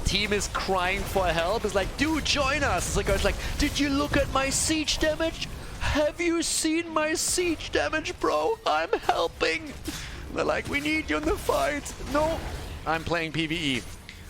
Team is crying for help. It's like, dude, join us. Zagara's like, did you look at my siege damage? Have you seen my siege damage, bro? I'm helping. They're like, we need you in the fight. No, I'm playing PvE.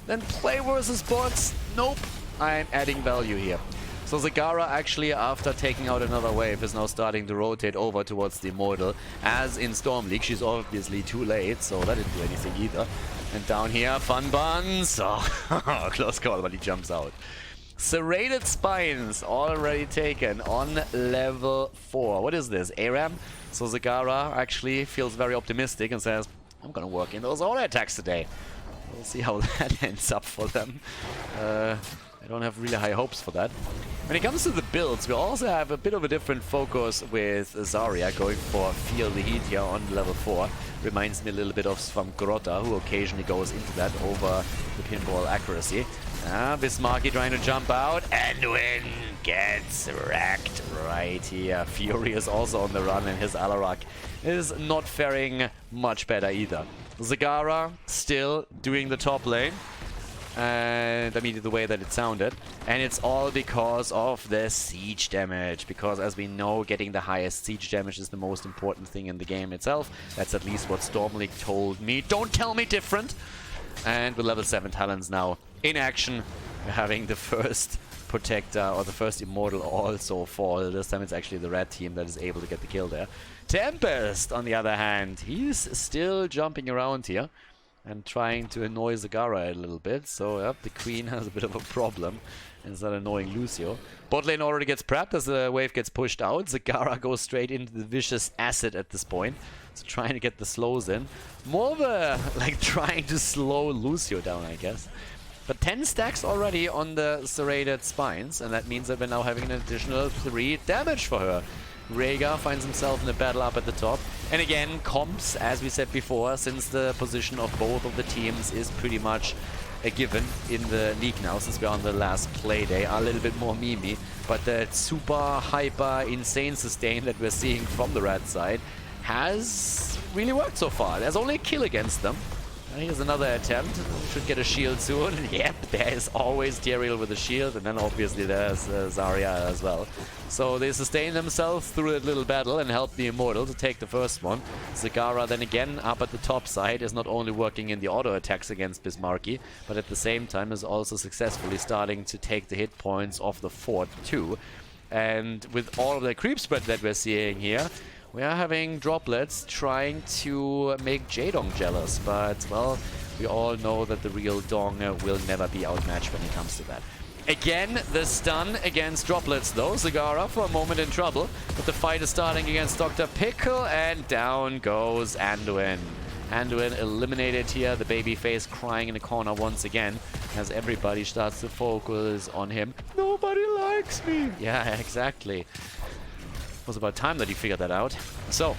Then play versus bots. Nope, I'm adding value here. So Zagara actually, after taking out another wave, is now starting to rotate over towards the Immortal. As in Storm League, she's obviously too late, so that didn't do anything either. And down here, Fun Buns. Oh, close call, but he jumps out. Serrated Spines already taken on level 4. What is this? ARAM? So Zagara actually feels very optimistic and says, I'm gonna work in those auto attacks today. We'll see how that ends up for them. I don't have really high hopes for that. When it comes to the builds, we also have a bit of a different focus with Zarya going for Feel the Heat here on level 4. Reminds me a little bit of Svamgrota, who occasionally goes into that over the pinball accuracy. Bismarcky trying to jump out, and Win gets wrecked right here. Fury is also on the run, and his Alarak is not faring much better either. Zagara still doing the top lane. And I mean the way that it sounded, and it's all because of the siege damage, because as we know, getting the highest siege damage is the most important thing in the game itself. That's at least what Storm League told me. Don't tell me different. And with level 7 talents now in action, we're having the first Protector or the first Immortal also fall. This time it's actually the red team that is able to get the kill there. Tempest, on the other hand, he's still jumping around here and trying to annoy Zagara a little bit. So, yep, the Queen has a bit of a problem and is annoying Lucio. Bot lane already gets prepped as the wave gets pushed out. Zagara goes straight into the vicious acid at this point. So trying to get the slows in. More of a, like, trying to slow Lucio down, I guess. But 10 stacks already on the Serrated Spines, and that means that we're now having an additional 3 damage for her. Rhaegar finds himself in a battle up at the top. And again, comps, as we said before, since the position of both of the teams is pretty much a given in the league now, since we're on the last play day, are a little bit more memey. But that super, hyper, insane sustain that we're seeing from the red side has really worked so far. There's only a kill against them. Here's another attempt. Should get a shield soon. Yep, there is always Tyrael with a shield, and then obviously there's Zarya as well. So they sustain themselves through a little battle and help the Immortal to take the first one. Zagara then again up at the top side is not only working in the auto attacks against Bismarcky, but at the same time is also successfully starting to take the hit points off the fort too. And with all of the creep spread that we're seeing here, we are having droplets trying to make Jaedong jealous, but, well, we all know that the real Dong will never be outmatched when it comes to that. Again, the stun against droplets, though. Zagara for a moment in trouble, but the fight is starting against Dr. Pickle, and down goes Anduin. Anduin eliminated here, the babyface crying in the corner once again, as everybody starts to focus on him. Nobody likes me! Yeah, exactly. It was about time that he figured that out. So,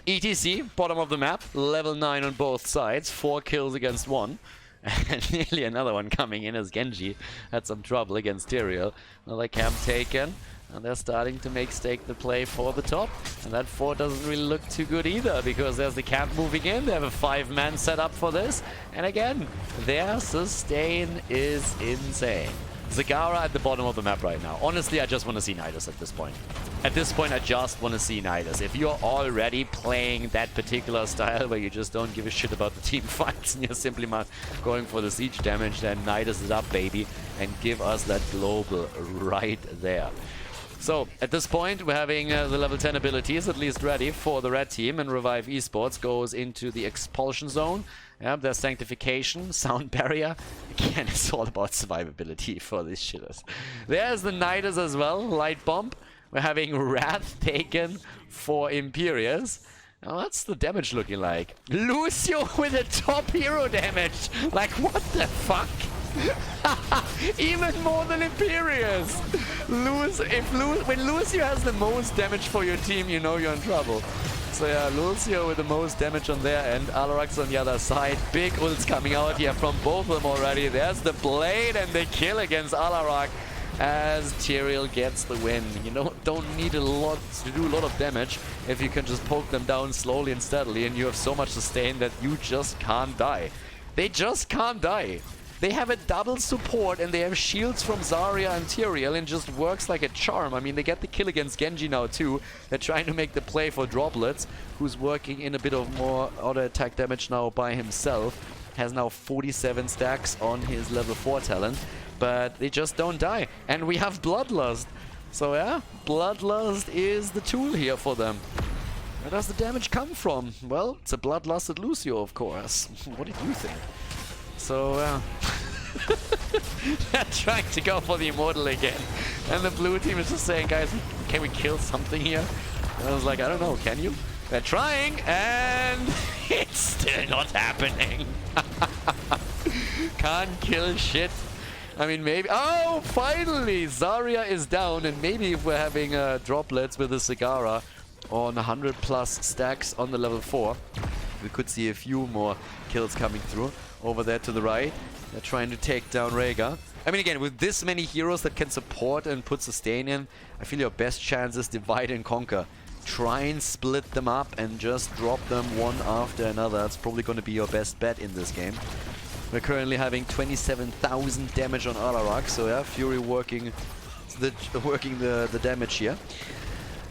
ETC, bottom of the map, level 9 on both sides, 4 kills against 1. And nearly another one coming in as Genji had some trouble against Tyrael. Another camp taken, and they're starting to make stake the play for the top. And that fort doesn't really look too good either, because there's the camp moving in. They have a 5-man setup for this. And again, their sustain is insane. Zagara at the bottom of the map right now. Honestly, I just want to see Nidus at this point. At this point, I just want to see Nidus. If you're already playing that particular style where you just don't give a shit about the team fights and you're simply going for the siege damage, then Nidus is up, baby, and give us that global right there. So, at this point, we're having the level 10 abilities at least ready for the red team, and Revive Esports goes into the expulsion zone. Yeah, there's Sanctification, Sound Barrier. Again, it's all about survivability for these shitters. There's the Nidus as well, Light Bomb. We're having Wrath taken for Imperius. Now, what's the damage looking like? Lucio with a top hero damage! Like, what the fuck? Even more than Imperius! When Lucio has the most damage for your team, you know you're in trouble. So yeah, Lucio with the most damage on their end, Alarak's on the other side. Big ults coming out here from both of them already. There's the blade and the kill against Alarak. as Tyrael gets the win. You know, don't need a lot to do a lot of damage if you can just poke them down slowly and steadily, and you have so much sustain that you just can't die. They just can't die. They have a double support and they have shields from Zarya and Tyrael, and just works like a charm. I mean, they get the kill against Genji now too. They're trying to make the play for Droplets, who's working in a bit of more auto attack damage now by himself. Has now 47 stacks on his level 4 talent, but they just don't die. And we have Bloodlust. So yeah, Bloodlust is the tool here for them. Where does the damage come from? Well, it's a Bloodlusted Lucio, of course. What did you think? So, they're trying to go for the Immortal again. And the blue team is just saying, guys, can we kill something here? And I was like, I don't know, can you? They're trying, and it's still not happening. Can't kill shit. I mean, maybe... Oh, finally! Zarya is down, and maybe if we're having Droplets with the Zagara on 100 plus stacks on the level 4, we could see a few more kills coming through. Over there to the right, they're trying to take down Rhaegar. I mean, again, with this many heroes that can support and put sustain in, I feel your best chance is divide and conquer. Try and split them up and just drop them one after another. That's probably going to be your best bet in this game. We're currently having 27,000 damage on Alarak, so yeah, Fury working the damage here.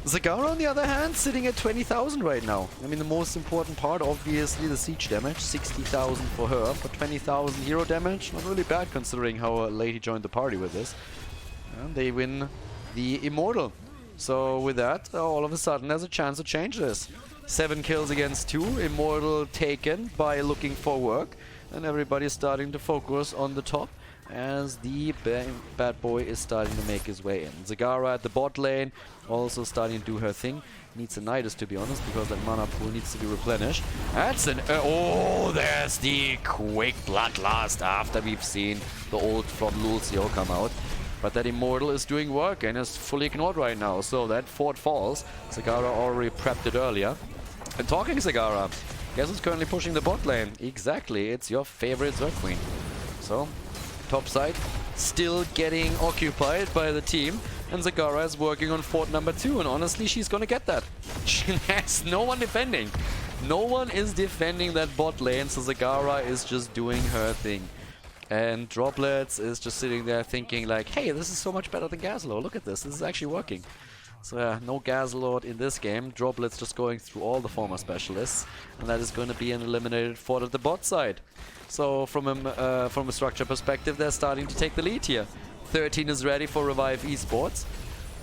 Zagara, on the other hand, sitting at 20,000 right now. I mean, the most important part, obviously, the siege damage. 60,000 for her, for 20,000 hero damage. Not really bad, considering how late he joined the party with this. And they win the Immortal. So with that, all of a sudden, there's a chance to change this. 7 kills against 2. Immortal taken by looking for work. And everybody's starting to focus on the top, as the bad boy is starting to make his way in. Zagara at the bot lane, also starting to do her thing. Needs a Nidus, to be honest, because that mana pool needs to be replenished. That's an... oh, there's the quick Bloodlust after we've seen the ult from Lucio come out. But that Immortal is doing work and is fully ignored right now. So that fort falls. Zagara already prepped it earlier. And talking Zagara, guess who's currently pushing the bot lane? Exactly, it's your favorite Zerg Queen. So... top side still getting occupied by the team, and Zagara is working on fort number 2, and honestly she's gonna get that. She has no one defending. No one is defending that bot lane, so Zagara is just doing her thing. And Droplets is just sitting there thinking like, hey, this is so much better than Gazlord, look at this is actually working. So yeah, no Gazlord in this game. Droplets just going through all the former specialists, and that is going to be an eliminated fort at the bot side. So from a structure perspective, they're starting to take the lead here. 13 is ready for Revive Esports,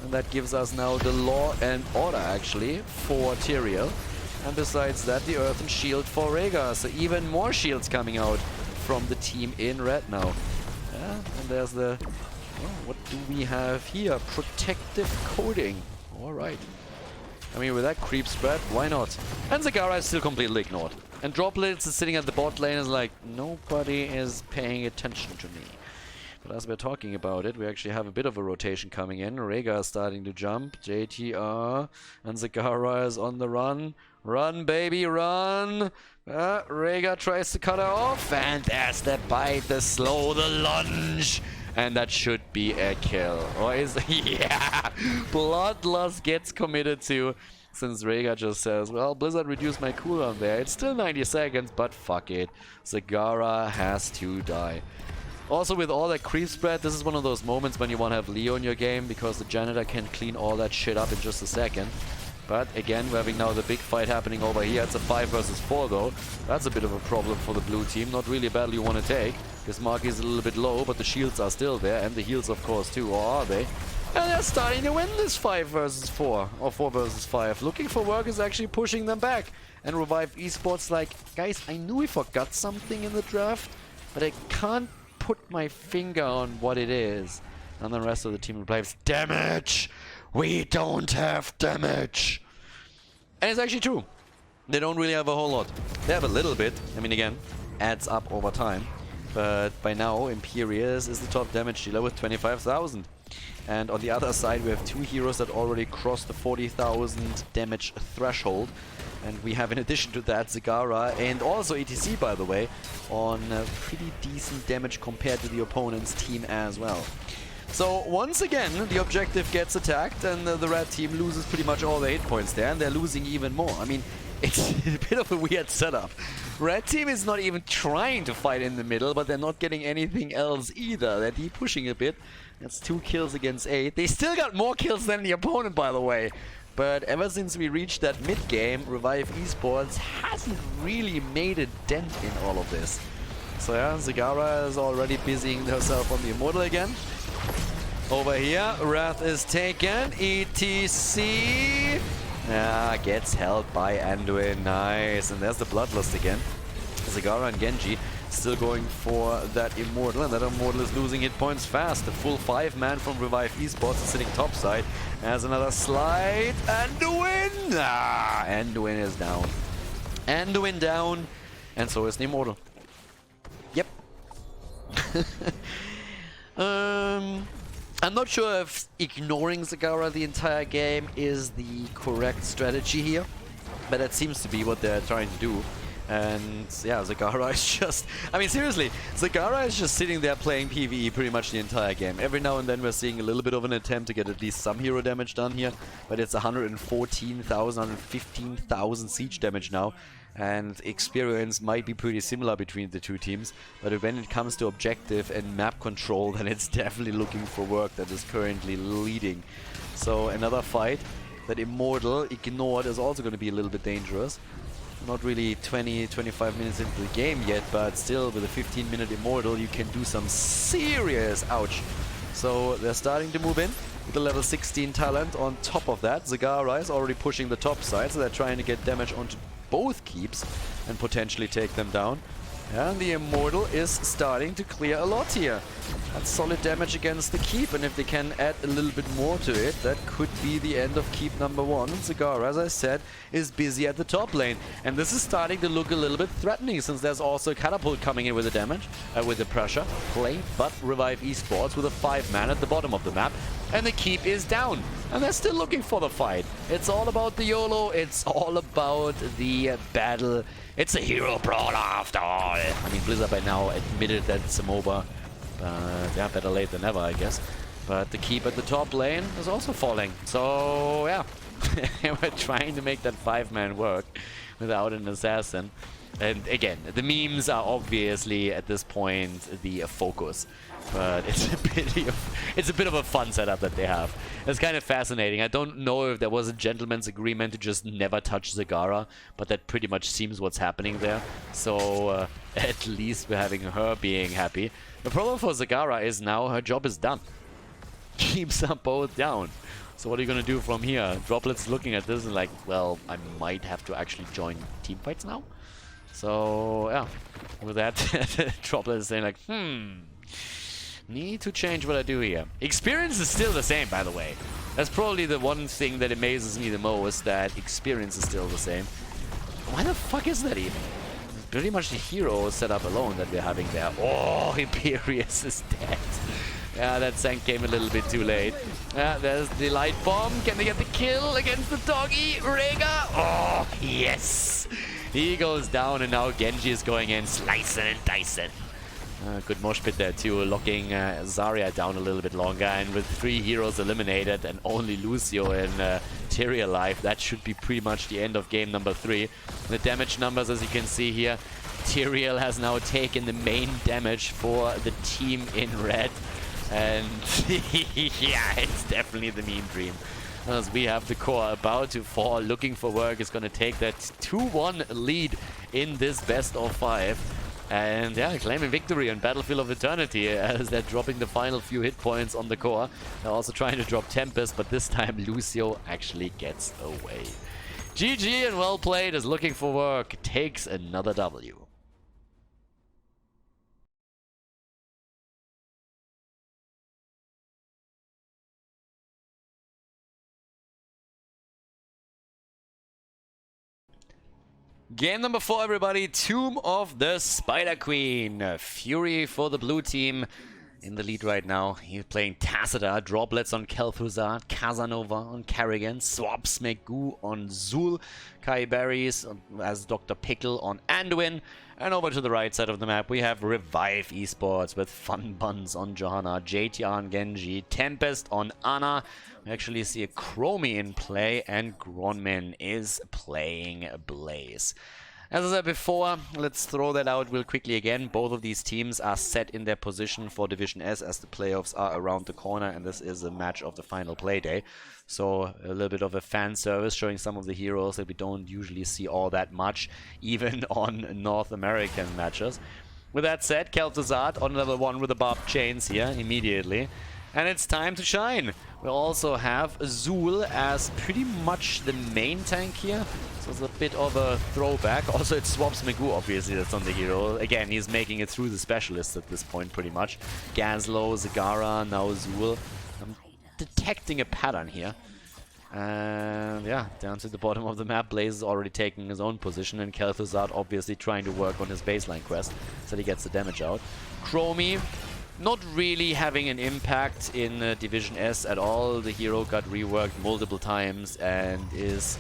and that gives us now the Law and Order actually for Tyrael. And besides that, the Earth and Shield for Rhaegar. So even more shields coming out from the team in red now. Yeah, and there's the... oh, what do we have here? Protective coating. Alright. I mean, with that creep spread, why not? And Zagara is still completely ignored. And Droplets is sitting at the bot lane is like, nobody is paying attention to me. But as we're talking about it, we actually have a bit of a rotation coming in. Rhaegar is starting to jump. JTR. And Zagara is on the run. Run, baby, run! Rhaegar tries to cut her off. And there's the bite, the slow, the lunge. And that should be a kill. Or is... yeah! Bloodlust gets committed to, since Rhaegar just says, well, Blizzard reduced my cooldown there. It's still 90 seconds, but fuck it. Zagara has to die. Also, with all that creep spread, this is one of those moments when you want to have Leo in your game, because the janitor can clean all that shit up in just a second. But again, we're having now the big fight happening over here. It's a 5 versus 4 though. That's a bit of a problem for the blue team. Not really a battle you want to take. This mark is a little bit low, but the shields are still there. And the heals, of course, too. Or are they? And they're starting to win this 5 versus 4. Or 4 versus 5. Looking for work is actually pushing them back. And Revive Esports like, guys, I knew we forgot something in the draft, but I can't put my finger on what it is. And the rest of the team replies, damage! We don't have damage! And it's actually true. They don't really have a whole lot. They have a little bit. I mean, again, adds up over time. But by now, Imperius is the top damage dealer with 25,000. And on the other side, we have 2 heroes that already crossed the 40,000 damage threshold. And we have, in addition to that, Zagara and also ETC, by the way, on pretty decent damage compared to the opponent's team as well. So once again, the objective gets attacked and the red team loses pretty much all their hit points there, and they're losing even more. I mean, it's a bit of a weird setup. Red team is not even trying to fight in the middle, but they're not getting anything else either. They're de-pushing a bit. That's 2 kills against 8. They still got more kills than the opponent, by the way. But ever since we reached that mid-game, Revive Esports hasn't really made a dent in all of this. So yeah, Zagara is already busying herself on the Immortal again. Over here, Wrath is taken. ETC gets held by Anduin. Nice. And there's the Bloodlust again. Zagara and Genji still going for that Immortal, and that Immortal is losing hit points fast. The full 5-man from Revive Esports is sitting topside. Has another slide. Anduin! Anduin is down. Anduin down, and so is the Immortal. Yep. I'm not sure if ignoring Zagara the entire game is the correct strategy here, but that seems to be what they're trying to do. And yeah, Zagara is just... I mean, seriously, Zagara is just sitting there playing PvE pretty much the entire game. Every now and then we're seeing a little bit of an attempt to get at least some hero damage done here, but it's 114,000, 115,000 siege damage now. And experience might be pretty similar between the two teams, but when it comes to objective and map control, then it's definitely looking for work that is currently leading. So another fight that Immortal ignored is also going to be a little bit dangerous. Not really 20-25 minutes into the game yet, but still with a 15-minute Immortal you can do some serious ouch. So they're starting to move in with the level 16 talent. On top of that, Zagara is already pushing the top side, so they're trying to get damage onto both keeps and potentially take them down. And the Immortal is starting to clear a lot here. That's solid damage against the keep, and if they can add a little bit more to it, that could be the end of keep number 1. And Zagara, as I said, is busy at the top lane. And this is starting to look a little bit threatening, since there's also a Catapult coming in with the damage, with the pressure play, but Revive Esports with a 5-man at the bottom of the map. And the keep is down, and they're still looking for the fight. It's all about the YOLO, it's all about the battle. It's a hero brawl after all. I mean, Blizzard by now admitted that it's a MOBA. But yeah, better late than never, I guess. But the keep at the top lane is also falling. So yeah, we're trying to make that 5-man work without an assassin. And again, the memes are obviously at this point the focus. But it's a bit of a fun setup that they have. It's kind of fascinating. I don't know if there was a gentleman's agreement to just never touch Zagara, but that pretty much seems what's happening there. So at least we're having her being happy. The problem for Zagara is now her job is done. Keeps are both down. So what are you going to do from here? Droplet's looking at this and like, well, I might have to actually join teamfights now. So yeah, with that, Droplet is saying like, need to change what I do here. Experience is still the same, by the way. That's probably the one thing that amazes me the most, that experience is still the same. Why the fuck is that even? Pretty much the hero setup alone that we're having there. Oh, Imperius is dead. Yeah, that Zank came a little bit too late. Yeah, there's the light bomb. Can they get the kill against the doggy? Rega! Oh, yes! He goes down, and now Genji is going in, slicing and dicing. Good mosh pit there too, locking Zarya down a little bit longer, and with 3 heroes eliminated and only Lucio and Tyrael alive, that should be pretty much the end of game number 3. The damage numbers, as you can see here, Tyrael has now taken the main damage for the team in red, and yeah, it's definitely the meme dream. As we have the core about to fall, looking for work, is going to take that 2-1 lead in this best of 5. And yeah, claiming victory on Battlefield of Eternity as they're dropping the final few hit points on the core. They're also trying to drop Tempest, but this time Lucio actually gets away. GG and well played as looking for work takes another W. Game number 4, everybody. Tomb of the Spider Queen. Fury for the blue team. in the lead right now. He's playing Tacita, droplets on Khaldor, Casanova on Carrigan, swaps Megu on Zul, Kai Berries as Dr. Pickle on Anduin, and over to the right side of the map we have Revive Esports with Fun Buns on Johanna, JTR on Genji, Tempest on Ana. We actually see a Chromie in play, and Gronmin is playing Blaze. As I said before, let's throw that out real quickly again. Both of these teams are set in their position for Division S as the playoffs are around the corner, and this is a match of the final play day. So a little bit of a fan service showing some of the heroes that we don't usually see all that much, even on North American matches. With that said, Khaldor on level 1 with the barbed chains here immediately. And it's time to shine. We also have Zul as pretty much the main tank here. So it's a bit of a throwback. Also, it swaps Megu, obviously, that's on the hero. Again, he's making it through the specialists at this point, pretty much. Gazlo, Zagara, now Zul. I'm detecting a pattern here. And yeah, down to the bottom of the map, Blaze is already taking his own position, and Khaldor obviously trying to work on his baseline quest so he gets the damage out. Chromie not really having an impact in Division S at all. The hero got reworked multiple times and is,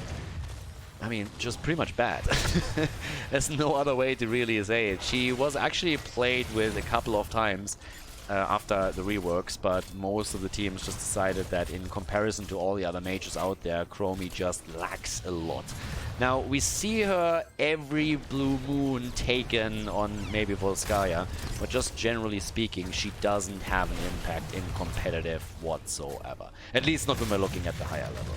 I mean, just pretty much bad. There's no other way to really say it. She was actually played with a couple of times after the reworks, but most of the teams just decided that in comparison to all the other mages out there, Chromie just lacks a lot. Now, we see her every blue moon taken on maybe Volskaya, but just generally speaking, she doesn't have an impact in competitive whatsoever. At least not when we're looking at the higher level.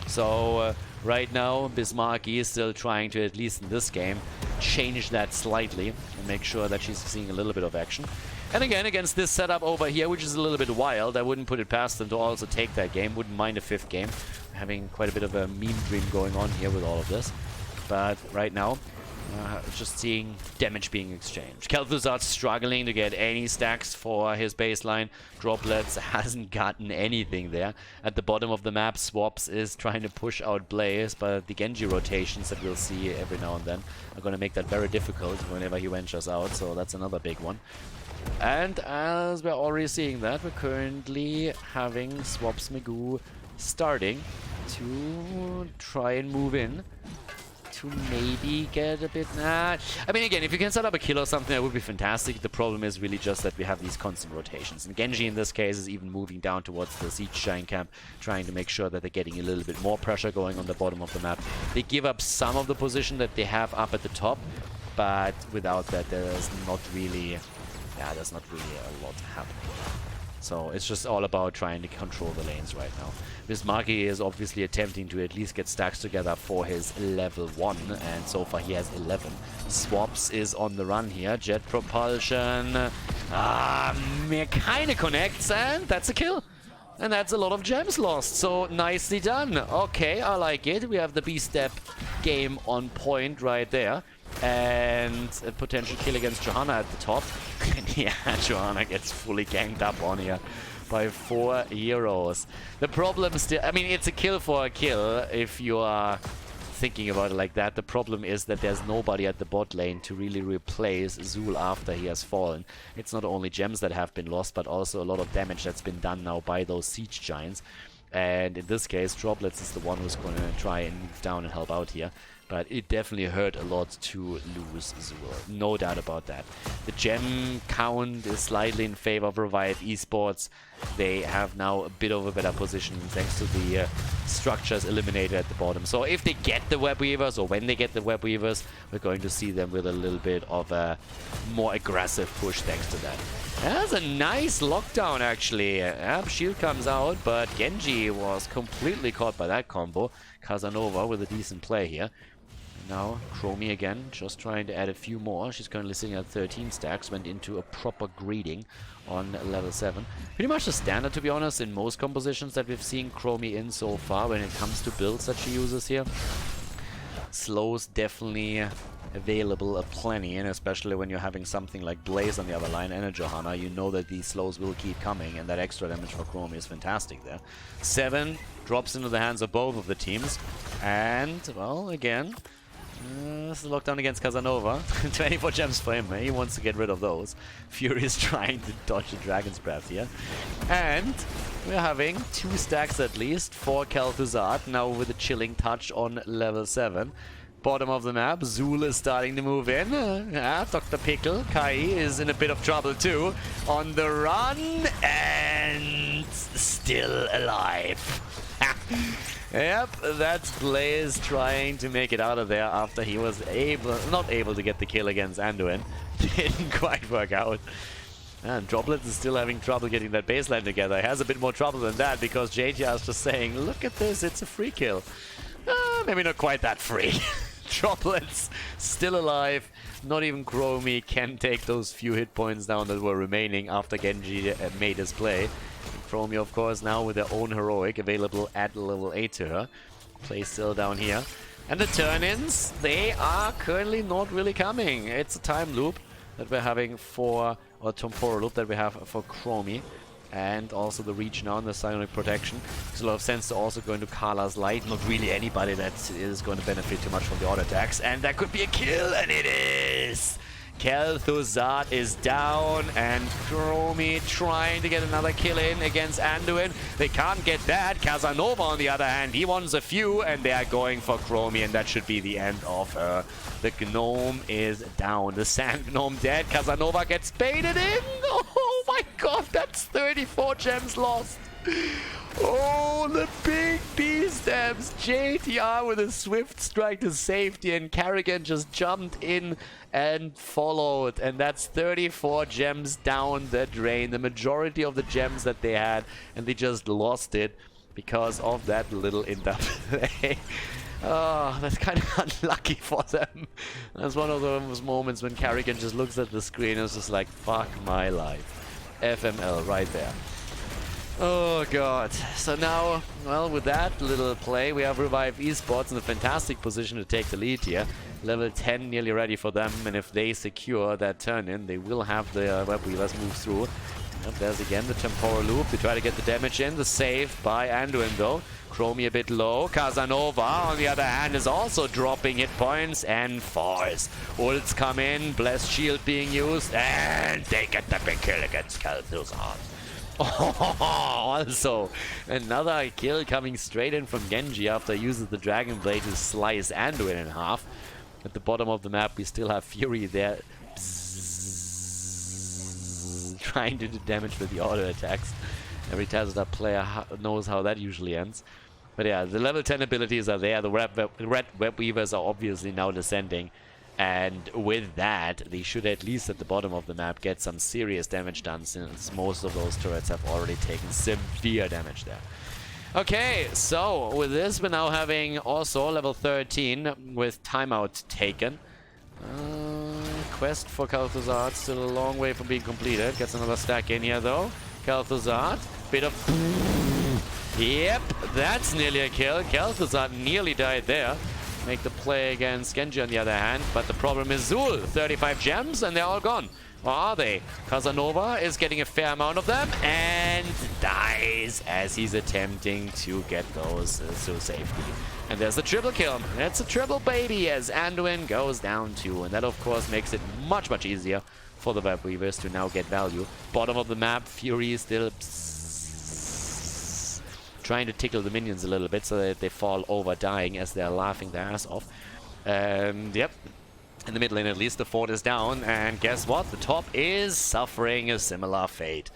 So right now, Bismarcky is still trying to, at least in this game, change that slightly and make sure that she's seeing a little bit of action. And again, against this setup over here, which is a little bit wild, I wouldn't put it past them to also take that game. Wouldn't mind a 5th game. Having quite a bit of a meme dream going on here with all of this. But right now, just seeing damage being exchanged. Khaldor struggling to get any stacks for his baseline. Droplets hasn't gotten anything there. At the bottom of the map, Swaps is trying to push out Blaze, but the Genji rotations that we'll see every now and then are going to make that very difficult whenever he ventures out, so that's another big one. And as we're already seeing that, we're currently having Swaps Megu starting to try and move in to maybe get a bit... I mean, again, if you can set up a kill or something, that would be fantastic. The problem is really just that we have these constant rotations. And Genji, in this case, is even moving down towards the Siege Giant camp, trying to make sure that they're getting a little bit more pressure going on the bottom of the map. They give up some of the position that they have up at the top, but without that, there's not really... Yeah, there's not really a lot happening. So it's just all about trying to control the lanes right now. Bismarcky is obviously attempting to at least get stacks together for his level 1, and so far he has 11. Swaps is on the run here. Jet propulsion. Kind of connects, and that's a kill. And that's a lot of gems lost, so nicely done. Okay, I like it. We have the B-step game on point right there. And a potential kill against Johanna at the top. Yeah, Johanna gets fully ganged up on here by 4 heroes. The problem still, I mean, it's a kill for a kill if you are thinking about it like that. The problem is that there's nobody at the bot lane to really replace Zul after he has fallen. It's not only gems that have been lost, but also a lot of damage that's been done now by those Siege Giants. And in this case, Droplets is the one who's going to try and move down and help out here. But it definitely hurt a lot to lose Zul. No doubt about that. The gem count is slightly in favor of Revive Esports. They have now a bit of a better position thanks to the structures eliminated at the bottom. So if they get the Web Weavers, or when they get the Web Weavers, we're going to see them with a little bit of a more aggressive push thanks to that. That's a nice lockdown, actually. Shield comes out, but Genji was completely caught by that combo. Casanova with a decent play here. Now, Chromie again, just trying to add a few more. She's currently sitting at 13 stacks, went into a proper greeting on level 7. Pretty much the standard, to be honest, in most compositions that we've seen Chromie in so far when it comes to builds that she uses here. Slows definitely available plenty, and especially when you're having something like Blaze on the other line and a Johanna, you know that these slows will keep coming, and that extra damage for Chromie is fantastic there. 7 drops into the hands of both of the teams, and, well, again, This is lockdown against Casanova. 24 gems for him. He wants to get rid of those. Fury is trying to dodge the Dragon's Breath here. And we're having 2 stacks at least for Khaldor, now with a chilling touch on level 7. Bottom of the map, Zul is starting to move in. Dr. Pickle, Kai is in a bit of trouble too. On the run and still alive. Yep, that's Blaze trying to make it out of there after he was not able to get the kill against Anduin. Didn't quite work out. And Droplets is still having trouble getting that baseline together. He has a bit more trouble than that because JTR is just saying, look at this, it's a free kill. Maybe not quite that free. Droplets still alive. Not even Chromie can take those few hit points down that were remaining after Genji made his play. Chromie, of course, now with their own heroic available at level 8 to her. Play still down here. And the turn-ins, they are currently not really coming. It's a time loop that we're having for, or temporal loop that we have for Chromie. And also the reach now and the Psionic Protection. Makes a lot of sense to also go into Kala's Light. Not really anybody that is going to benefit too much from the auto attacks. And that could be a kill, and it is! Khaldor is down, and Chromie trying to get another kill in against Anduin. They can't get that. Casanova, on the other hand, he wants a few, and they are going for Chromie, and that should be the end of her. The Gnome is down. The Sand Gnome dead. Casanova gets baited in. Oh my god, that's 34 gems lost. Oh, the big B-steps. JTR with a swift strike to safety, and Karrigan just jumped in and followed. And that's 34 gems down the drain. The majority of the gems that they had, and they just lost it because of that little interplay. Oh, that's kind of unlucky for them. That's one of those moments when Karrigan just looks at the screen and is just like, fuck my life. FML right there. Oh god. So now, well, with that little play, we have Revive Esports in a fantastic position to take the lead here. Level 10 nearly ready for them, and if they secure that turn-in, they will have the Web Weavers move through. Yep, there's again the temporal loop. They try to get the damage in. The save by Anduin though. Chromie a bit low. Casanova, on the other hand, is also dropping hit points and falls. Ults come in, Blessed Shield being used, and they get the big kill against Khaldor. Also, another kill coming straight in from Genji after he uses the Dragon Blade to slice Anduin in half. At the bottom of the map, we still have Fury there, trying to do damage with the auto attacks. Every Tazza player knows how that usually ends. But yeah, the level 10 abilities are there. The red Web Weavers are obviously now descending. And with that, they should at least at the bottom of the map get some serious damage done, since most of those turrets have already taken severe damage there. Okay, so with this, we're now having also level 13 with timeout taken. Quest for Khaldor, still a long way from being completed. Gets another stack in here though. Khaldor, bit of... Yep, that's nearly a kill. Khaldor nearly died there. Make the play against Genji on the other hand, but the problem is Zul. 35 gems and they're all gone. Or are they? Casanova is getting a fair amount of them and dies as he's attempting to get those to safety. And there's the triple kill. That's a triple baby as Anduin goes down too. And that of course makes it much, much easier for the Web Weavers to now get value. Bottom of the map, Fury is still trying to tickle the minions a little bit so that they fall over dying as they're laughing their ass off. Yep, in the mid lane at least the fort is down, and guess what? The top is suffering a similar fate.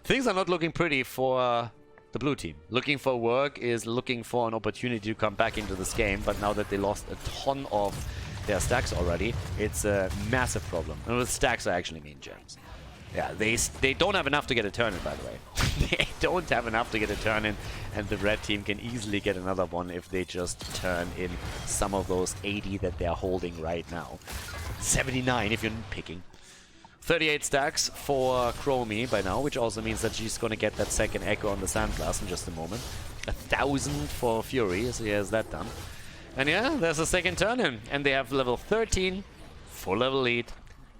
Things are not looking pretty for the blue team. Looking for work is looking for an opportunity to come back into this game, but now that they lost a ton of their stacks already, it's a massive problem. And with stacks, I actually mean gems. Yeah, they don't have enough to get a turn-in, by the way. They don't have enough to get a turn-in, and the red team can easily get another one if they just turn in some of those 80 that they're holding right now. 79 if you're picking. 38 stacks for Chromie by now, which also means that she's going to get that second echo on the Sandblast in just a moment. 1,000 for Fury, so he has that done. And yeah, there's a second turn-in, and they have level 13, full level lead.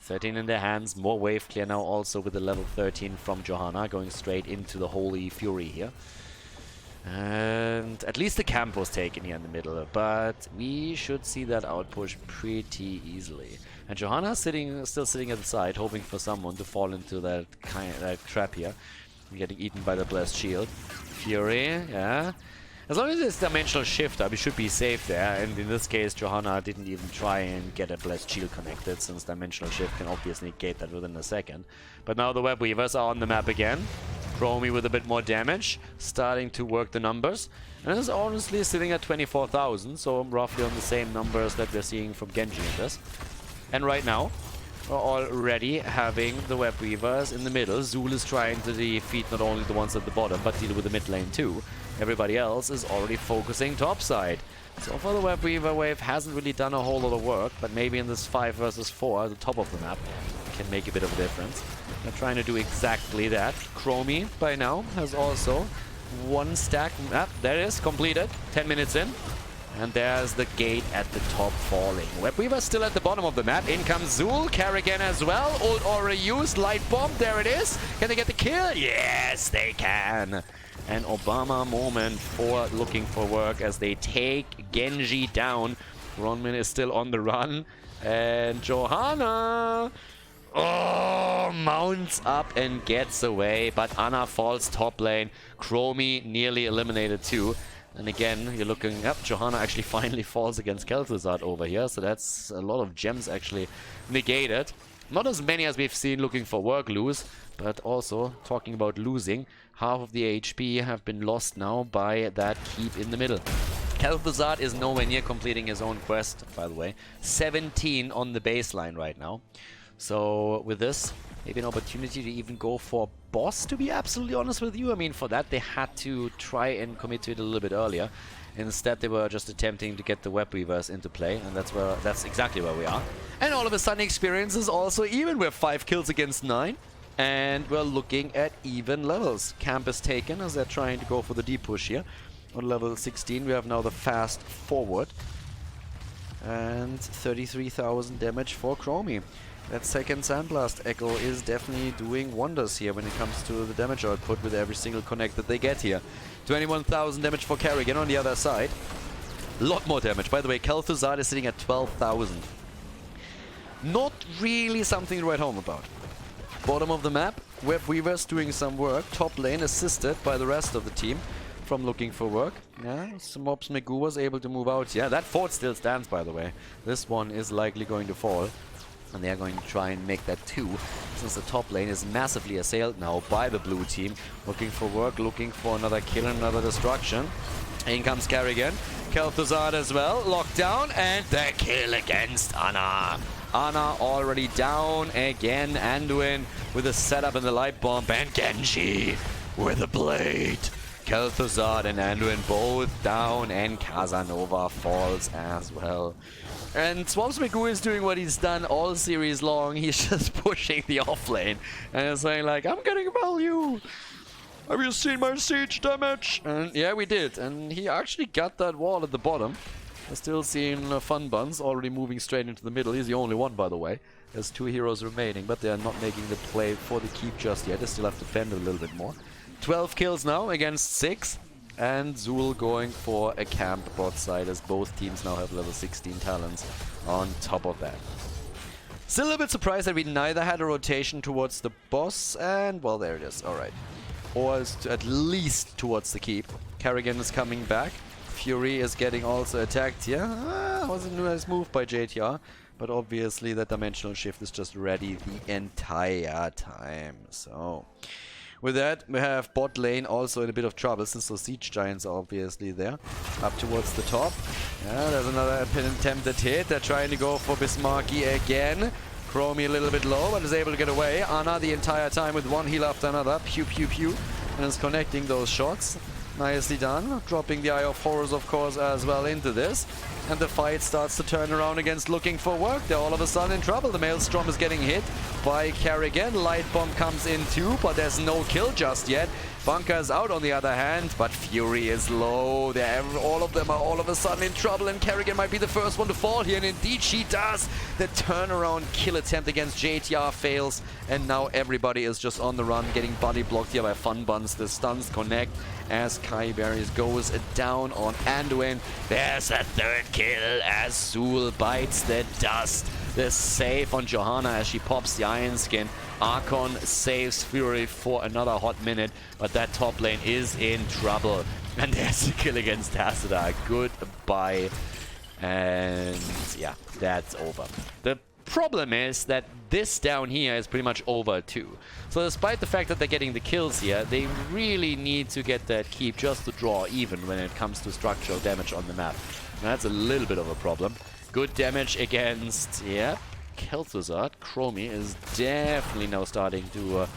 13 in their hands, more wave clear now also with the level 13 from Johanna, going straight into the Holy Fury here. And at least the camp was taken here in the middle, but we should see that outpush pretty easily. And Johanna still sitting at the side, hoping for someone to fall into that trap here. Getting eaten by the Blessed Shield. Fury, yeah. As long as it's Dimensional Shifter, we should be safe there. And in this case, Johanna didn't even try and get a Blessed Shield connected, since Dimensional Shift can obviously negate that within a second. But now the Web Weavers are on the map again. Chromie with a bit more damage, starting to work the numbers. And it's honestly sitting at 24,000, so roughly on the same numbers that we're seeing from Genji in this. And right now, we're already having the Web Weavers in the middle. Zul is trying to defeat not only the ones at the bottom, but deal with the mid lane too. Everybody else is already focusing topside. So far the Web Weaver wave hasn't really done a whole lot of work, but maybe in this 5 versus 4 at the top of the map can make a bit of a difference. They're trying to do exactly that. Chromie by now has also one stack. There it is, completed. 10 minutes in. And there's the gate at the top falling. Web Weaver still at the bottom of the map. In comes Zul, Kerrigan as well. Ult already used, light bomb, there it is. Can they get the kill? Yes, they can. An Obama moment for looking for work as they take Genji down. Ronmin is still on the run. And Johanna mounts up and gets away. But Anna falls top lane. Chromie nearly eliminated too. And again, you're looking up. Johanna actually finally falls against Khaldor over here. So that's a lot of gems actually negated. Not as many as we've seen looking for work lose. But also, talking about losing, half of the HP have been lost now by that keep in the middle. Khaldor is nowhere near completing his own quest, by the way. 17 on the baseline right now. So with this, maybe an opportunity to even go for boss, to be absolutely honest with you. I mean, for that they had to try and commit to it a little bit earlier. Instead, they were just attempting to get the Web Weavers into play, and that's exactly where we are. And all of a sudden, experience is also even. We're 5 kills against 9. And we're looking at even levels. Camp is taken as they're trying to go for the deep push here. On level 16, we have now the fast forward. And 33,000 damage for Chromie. That second Sandblast Echo is definitely doing wonders here when it comes to the damage output with every single connect that they get here. 21,000 damage for Kerrigan on the other side. A lot more damage. By the way, Khaldor is sitting at 12,000. Not really something to write home about. Bottom of the map, Web Weavers doing some work. Top lane assisted by the rest of the team from looking for work. Yeah, Mobs Magoo was able to move out. Yeah, that fort still stands, by the way. This one is likely going to fall. And they are going to try and make that too, since the top lane is massively assailed now by the blue team. Looking for work, looking for another kill and another destruction. In comes Kerrigan. Khaldor as well, locked down, and the kill against Anna. Anna already down again. Anduin with a setup and the light bomb, and Genji with a blade. Khaldor and Anduin both down, and Casanova falls as well. And Swamps Magoo is doing what he's done all series long. He's just pushing the off lane and saying like, I'm getting value. Have you seen my siege damage? And yeah, we did. And he actually got that wall at the bottom. I'm still seeing Fun Buns already moving straight into the middle. He's the only one, by the way. There's 2 heroes remaining, but they are not making the play for the keep just yet. They still have to defend a little bit more. 12 kills now against 6. And Zul going for a camp bot side as both teams now have level 16 talents on top of that. Still a little bit surprised that we neither had a rotation towards the boss, and well, there it is. Alright. Or at least towards the keep. Kerrigan is coming back. Fury is getting also attacked here. That was a nice move by JTR. But obviously that dimensional shift is just ready the entire time. So with that, we have bot lane also in a bit of trouble since those siege giants are obviously there. Up towards the top. Yeah, there's another attempted hit. They're trying to go for Bismarcky again. Chromie a little bit low, but is able to get away. Anna the entire time with one heal after another. Pew, pew, pew. And is connecting those shots. Nicely done. Dropping the Eye of Horrors, of course, as well into this. And the fight starts to turn around against looking for work. They're all of a sudden in trouble. The Maelstrom is getting hit by Kerrigan. Light Bomb comes in too, but there's no kill just yet. Bunker is out on the other hand, but Fury is low. All of them are all of a sudden in trouble, and Kerrigan might be the first one to fall here, and indeed she does. The turnaround kill attempt against JTR fails, and now everybody is just on the run, getting body blocked here by Fun Buns. The stuns connect as Kai Berries goes down on Anduin. There's a third kill as Zool bites the dust. The save on Johanna as she pops the Iron Skin. Archon saves Fury for another hot minute, but that top lane is in trouble. And there's a kill against Tassadar. Goodbye. And yeah, that's over. The problem is that this down here is pretty much over too. So despite the fact that they're getting the kills here, they really need to get that keep just to draw even when it comes to structural damage on the map. And that's a little bit of a problem. Good damage against, yeah, Khaldor. Chromie is definitely now starting to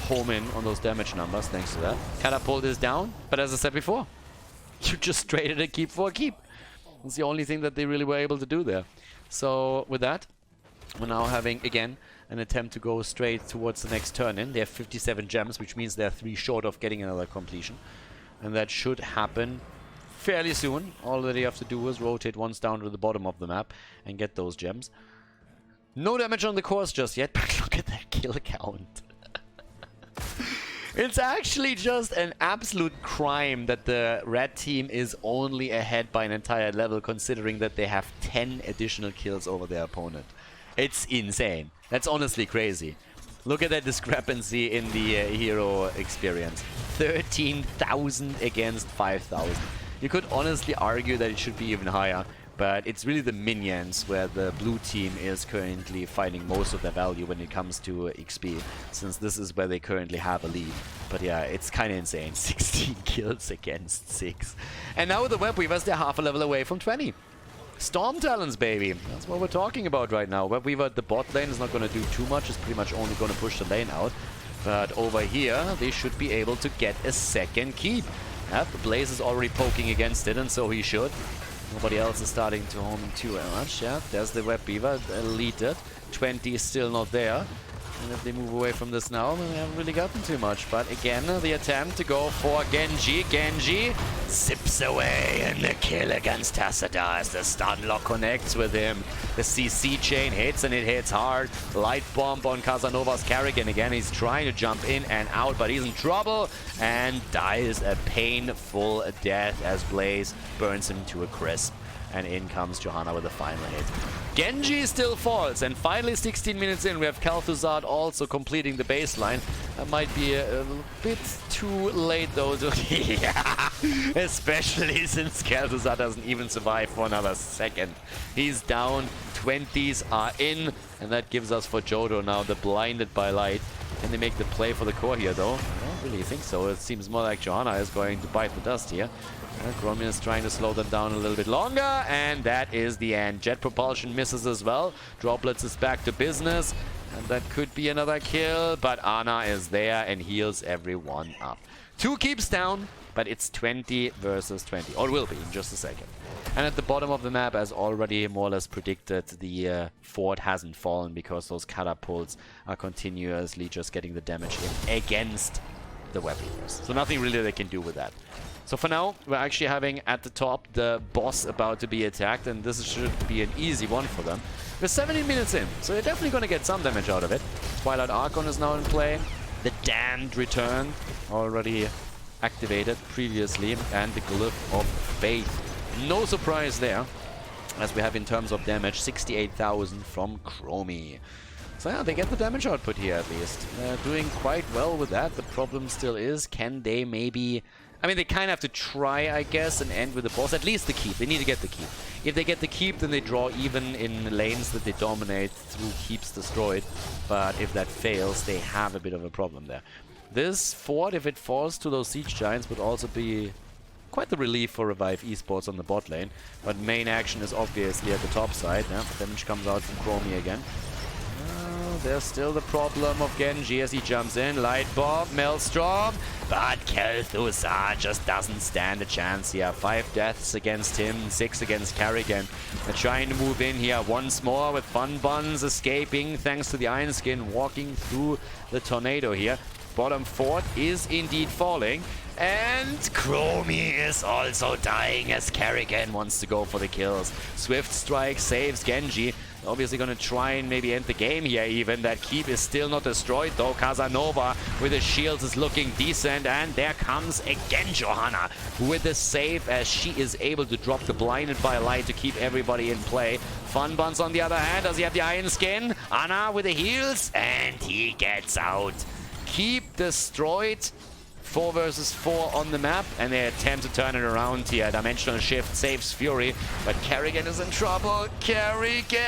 home in on those damage numbers thanks to that. Catapult is down, but as I said before, you just traded a keep for a keep. It's the only thing that they really were able to do there. So with that, we're now having, again, an attempt to go straight towards the next turn in. They have 57 gems, which means they're 3 short of getting another completion. And that should happen fairly soon. All that you have to do is rotate once down to the bottom of the map and get those gems. No damage on the course just yet, but look at that kill count. It's actually just an absolute crime that the red team is only ahead by an entire level, considering that they have 10 additional kills over their opponent. It's insane. That's honestly crazy. Look at that discrepancy in the hero experience. 13,000 against 5,000. You could honestly argue that it should be even higher, but it's really the minions where the blue team is currently finding most of their value when it comes to XP, since this is where they currently have a lead. But yeah, it's kind of insane. 16 kills against 6. And now with the Web Weavers, they're half a level away from 20. Storm Talons, baby. That's what we're talking about right now. Web Weaver at the bot lane is not going to do too much. It's pretty much only going to push the lane out. But over here, they should be able to get a second keep. Yeah, the Blaze is already poking against it, and so he should. Nobody else is starting to home in too much. Yeah, there's the Web Weaver, deleted. 20 is still not there. And if they move away from this now, they haven't really gotten too much. But again, the attempt to go for Genji. Genji zips away, and the kill against Tassadar as the stun lock connects with him. The CC chain hits, and it hits hard. Light bomb on Casanova's Kerrigan again. He's trying to jump in and out, but he's in trouble and dies a painful death as Blaze burns him to a crisp. And in comes Johanna with the final hit. Genji still falls, and finally 16 minutes in, we have Khaldor also completing the baseline. That might be a bit too late though, yeah. Especially since Khaldor doesn't even survive for another second. He's down, 20s are in, and that gives us for Jodo now the blinded by light. Can they make the play for the core here though? I don't really think so. It seems more like Johanna is going to bite the dust here. Chromium is trying to slow them down a little bit longer, and that is the end. Jet Propulsion misses as well. Droplets is back to business, and that could be another kill, but Ana is there and heals everyone up. 2 keeps down, but it's 20 versus 20, or will be in just a second. And at the bottom of the map, as already more or less predicted, the fort hasn't fallen because those catapults are continuously just getting the damage in against the Web Weavers. So nothing really they can do with that. So for now, we're actually having at the top the boss about to be attacked, and this should be an easy one for them. We're 17 minutes in, so they're definitely going to get some damage out of it. Twilight Archon is now in play. The Damned return, already activated previously, and the Glyph of Faith. No surprise there, as we have in terms of damage, 68,000 from Chromie. So yeah, they get the damage output here at least. Doing quite well with that. The problem still is, can they maybe... I mean, they kind of have to try, I guess, and end with the boss. At least the keep. They need to get the keep. If they get the keep, then they draw even in lanes that they dominate through keeps destroyed. But if that fails, they have a bit of a problem there. This fort, if it falls to those siege giants, would also be quite the relief for Revive Esports on the bot lane. But main action is obviously at the top side. Yeah, damage comes out from Chromie again. There's still the problem of Genji as he jumps in. Light Bomb, Maelstrom. But Khaldor just doesn't stand a chance here. 5 deaths against him, 6 against Kerrigan. They're trying to move in here once more with Fun Buns escaping thanks to the Iron Skin, walking through the tornado here. Bottom fort is indeed falling. And Chromie is also dying as Kerrigan wants to go for the kills. Swift Strike saves Genji. Obviously going to try and maybe end the game here even. That keep is still not destroyed though. Casanova with his shields is looking decent. And there comes again Johanna with the save as she is able to drop the blinded by light to keep everybody in play. Fun Buns on the other hand, does he have the Iron Skin? Anna with the heals and he gets out. Keep destroyed. 4 versus 4 on the map, and they attempt to turn it around here. Dimensional Shift saves Fury, but Kerrigan is in trouble. Kerrigan!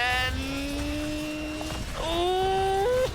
Ooh.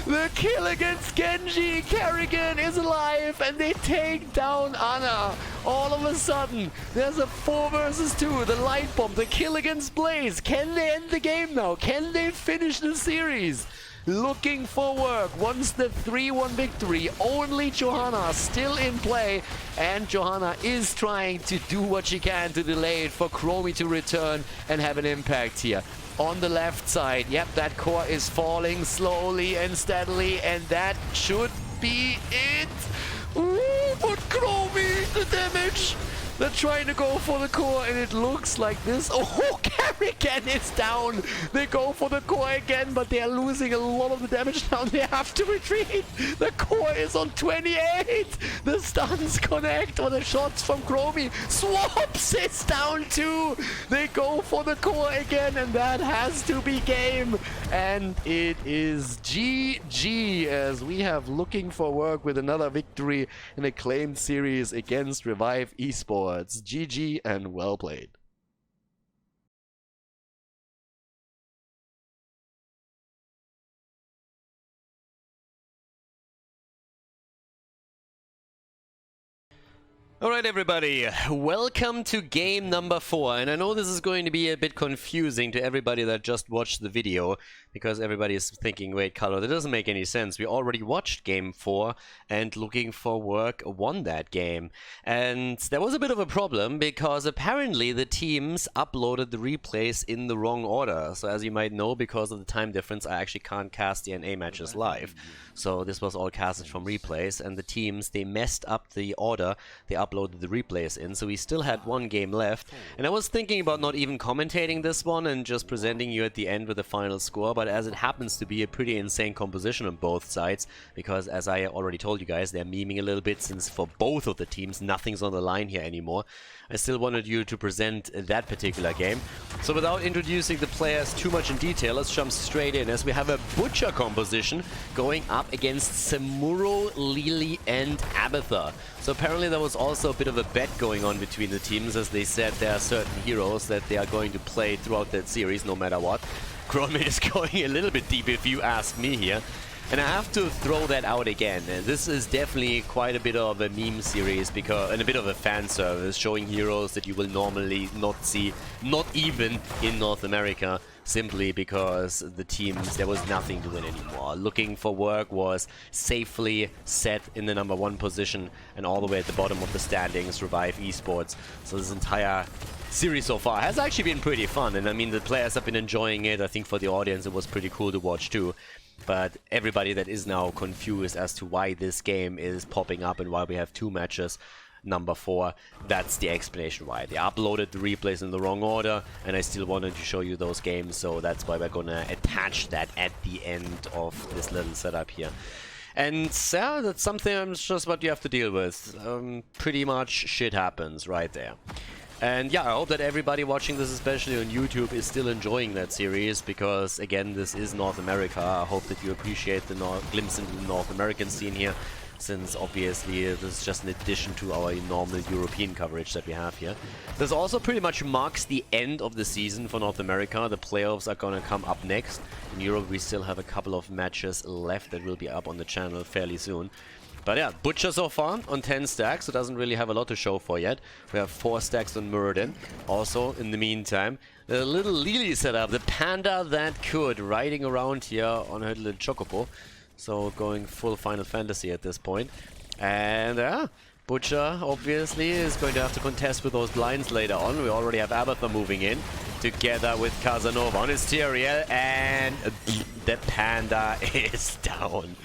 The kill against Genji! Kerrigan is alive, and they take down Anna. All of a sudden, there's a 4 versus 2. The Light Bomb, the kill against Blaze. Can they end the game now? Can they finish the series? Looking for work, wants the 3-1 victory. Only Johanna still in play, and Johanna is trying to do what she can to delay it for Chromie to return and have an impact here. On the left side, yep, that core is falling slowly and steadily, and that should be it. Ooh, but Chromie, the damage! They're trying to go for the core, and it looks like this. Oh, Kerrigan is down. They go for the core again, but they are losing a lot of the damage now. They have to retreat. The core is on 28. The stuns connect on the shots from Chromie. Swaps is down too. They go for the core again, and that has to be game. And it is GG as we have looking for work with another victory in a claimed series against Revive Esports. GG and well played. Alright everybody, welcome to game number 4, and I know this is going to be a bit confusing to everybody that just watched the video, because everybody is thinking, wait Khaldor, that doesn't make any sense, we already watched game 4 and Looking for Work won that game. And there was a bit of a problem, because apparently the teams uploaded the replays in the wrong order. So as you might know, because of the time difference, I actually can't cast the NA matches live. So this was all casted from replays, and the teams, they messed up the order they uploaded the replays in, so we still had one game left. And I was thinking about not even commentating this one and just presenting you at the end with the final score, but as it happens to be a pretty insane composition on both sides, because as I already told you guys, they're memeing a little bit, since for both of the teams nothing's on the line here anymore. I still wanted you to present that particular game. So without introducing the players too much in detail, let's jump straight in as we have a Butcher composition going up against Samuro, Lily and Abatha. So apparently there was also a bit of a bet going on between the teams, as they said there are certain heroes that they are going to play throughout that series no matter what. Chromie is going a little bit deep if you ask me here. And I have to throw that out again. This is definitely quite a bit of a meme series and a bit of a fan service, showing heroes that you will normally not see, not even in North America, simply because the teams, there was nothing to win anymore. Looking for Work was safely set in the #1 position and all the way at the bottom of the standings, Revive Esports. So this entire series so far has actually been pretty fun, and I mean the players have been enjoying it. I think for the audience it was pretty cool to watch too. But everybody that is now confused as to why this game is popping up and why we have 2 matches, number 4, that's the explanation why. They uploaded the replays in the wrong order, and I still wanted to show you those games, so that's why we're gonna attach that at the end of this little setup here. And yeah, that's something just what you have to deal with. Pretty much shit happens right there. And yeah, I hope that everybody watching this, especially on YouTube, is still enjoying that series, because again, this is North America. I hope that you appreciate the glimpse into the North American scene here, since obviously this is just an addition to our normal European coverage that we have here. This also pretty much marks the end of the season for North America. The playoffs are gonna come up next. In Europe, we still have a couple of matches left that will be up on the channel fairly soon. But yeah, Butcher so far on 10 stacks, so doesn't really have a lot to show for yet. We have 4 stacks on Muradin. Also, in the meantime, the little Lily setup, the panda that could, riding around here on her little chocobo. So going full Final Fantasy at this point. And yeah, Butcher obviously is going to have to contest with those blinds later on. We already have Abatha moving in together with Casanova on his Tyrael, and the panda is down.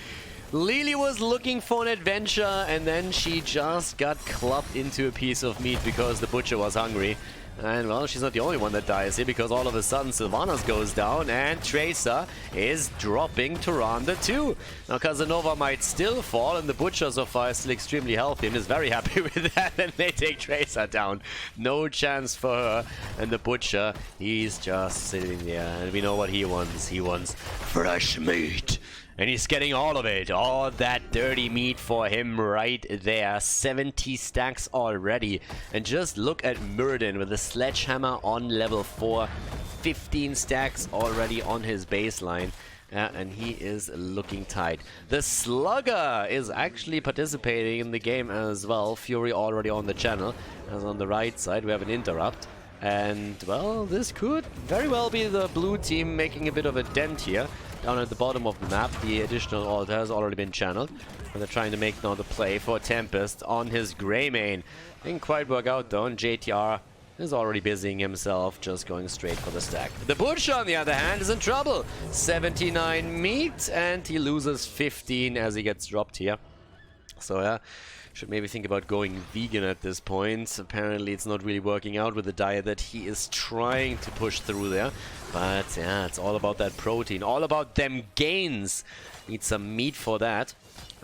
Lily was looking for an adventure, and then she just got clubbed into a piece of meat because the Butcher was hungry. And, well, she's not the only one that dies here, because all of a sudden Sylvanas goes down and Tracer is dropping Tyrande too. Now Casanova might still fall, and the Butcher so far is still extremely healthy and is very happy with that, and they take Tracer down. No chance for her. And the Butcher, he's just sitting there, and we know what he wants. He wants fresh meat. And he's getting all of it. All that dirty meat for him right there. 70 stacks already. And just look at Murden with the sledgehammer on level 4. 15 stacks already on his baseline. And he is looking tight. The Slugger is actually participating in the game as well. Fury already on the channel. As on the right side we have an interrupt. And, well, this could very well be the blue team making a bit of a dent here. Down at the bottom of the map, the additional ult has already been channeled. But they're trying to make now the play for Tempest on his Greymane. Didn't quite work out though, and JTR is already busying himself, just going straight for the stack. The Butcher, on the other hand, is in trouble. 79 meat, and he loses 15 as he gets dropped here. So, yeah. Should maybe think about going vegan at this point. Apparently it's not really working out with the diet that he is trying to push through there. But yeah, it's all about that protein. All about them gains. Need some meat for that.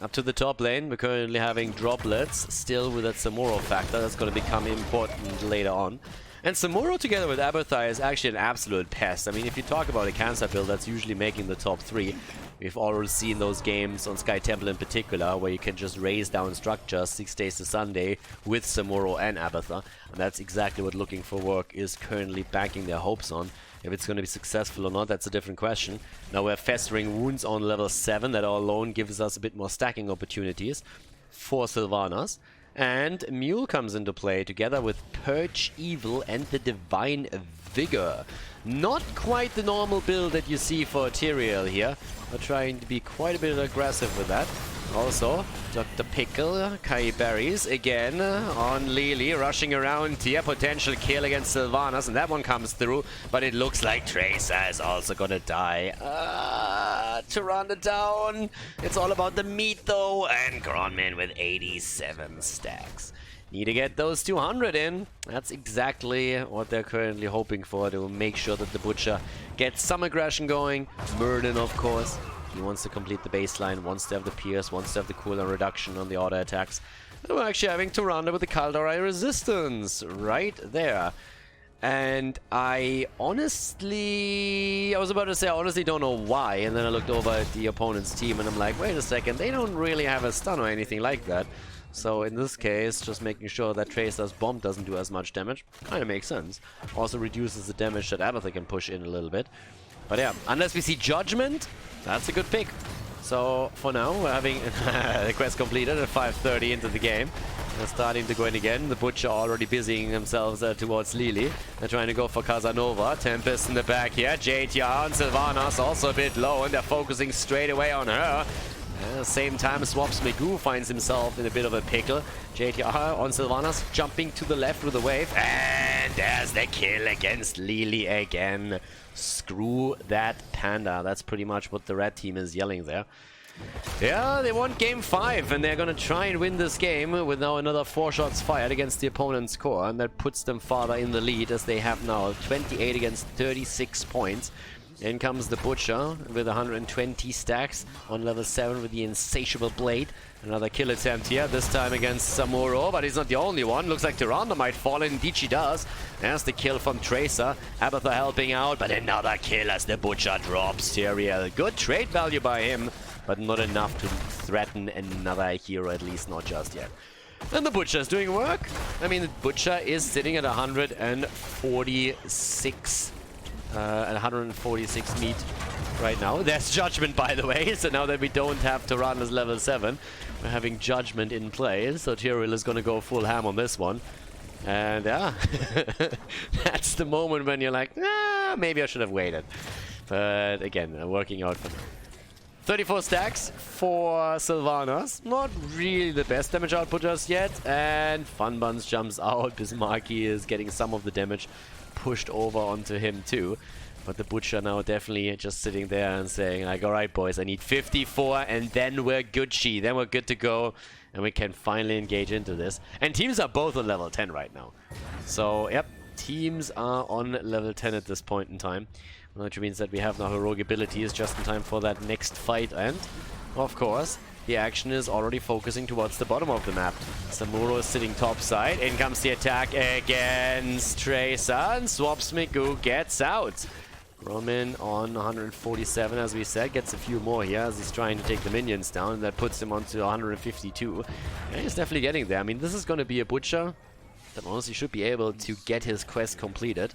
Up to the top lane, we're currently having droplets. Still with that Samuro factor. That's going to become important later on. And Samuro together with Abathar is actually an absolute pest. I mean, if you talk about a cancer build that's usually making the top 3, we've already seen those games on Sky Temple in particular, where you can just raise down structures 6 days to Sunday with Samuro and Abathar. And that's exactly what Looking for Work is currently banking their hopes on. If it's going to be successful or not, that's a different question. Now we have Festering Wounds on level 7 that alone gives us a bit more stacking opportunities for Sylvanas. And Mule comes into play together with Purge Evil and the Divine Vigor. Not quite the normal build that you see for Tyrael here, but trying to be quite a bit aggressive with that. Also, Dr. Pickle, Kai Berries again on Lily, rushing around here. Potential kill against Sylvanas, and that one comes through, but it looks like Tracer is also gonna die. Tyrande down. It's all about the meat though, and Gronman with 87 stacks. Need to get those 200 in. That's exactly what they're currently hoping for, to make sure that the Butcher gets some aggression going. Murden, of course. He wants to complete the baseline, wants to have the pierce, wants to have the cooldown reduction on the auto attacks. And we're actually having Tyrande with the Khaldor resistance right there. And I honestly don't know why. And then I looked over at the opponent's team and I'm like, wait a second, they don't really have a stun or anything like that. So in this case, just making sure that Tracer's bomb doesn't do as much damage kind of makes sense. Also reduces the damage that Abathar can push in a little bit. But yeah, unless we see Judgment, that's a good pick. So for now, we're having the quest completed at 5:30 into the game. They're starting to go in again. The Butcher already busying themselves towards Lily. They're trying to go for Casanova. Tempest in the back here. JTR and Sylvanas also a bit low, and they're focusing straight away on her. At the same time, Swaps Magoo finds himself in a bit of a pickle. JTR on Sylvanas, jumping to the left with a wave. And there's the kill against Lily again. Screw that panda. That's pretty much what the red team is yelling there. Yeah, they want game 5, and they're gonna try and win this game with now another 4 shots fired against the opponent's core, and that puts them farther in the lead, as they have now 28 against 36 points. In comes the Butcher with 120 stacks on level 7 with the Insatiable Blade. Another kill attempt here, this time against Samuro, but he's not the only one. Looks like Tyrande might fall, and indeed she does. There's the kill from Tracer. Abathar helping out, but another kill as the Butcher drops Tyrael. Good trade value by him, but not enough to threaten another hero, at least not just yet. And the Butcher is doing work. I mean, the Butcher is sitting at 146 meat right now. There's Judgment, by the way, so now that we don't have Tyrande's level 7, we're having Judgment in play, so Tyrael is gonna go full ham on this one. And yeah, that's the moment when you're like, nah, maybe I should have waited. But again, working out for now. 34 stacks for Sylvanas. Not really the best damage output just yet. And Funbuns jumps out. Bismarcky is getting some of the damage pushed over onto him too. But the Butcher now definitely just sitting there and saying like, alright boys, I need 54 and then we're Gucci. Then we're good to go and we can finally engage into this. And teams are both on level 10 right now. So, yep, teams are on level 10 at this point in time. Which means that we have now heroic abilities just in time for that next fight. And, of course, the action is already focusing towards the bottom of the map. Samuro is sitting topside. In comes the attack against Tracer. And Swaps Migu gets out. Roman on 147, as we said, gets a few more here as he's trying to take the minions down. And that puts him onto 152. And he's definitely getting there. I mean, this is going to be a Butcher that honestly should be able to get his quest completed.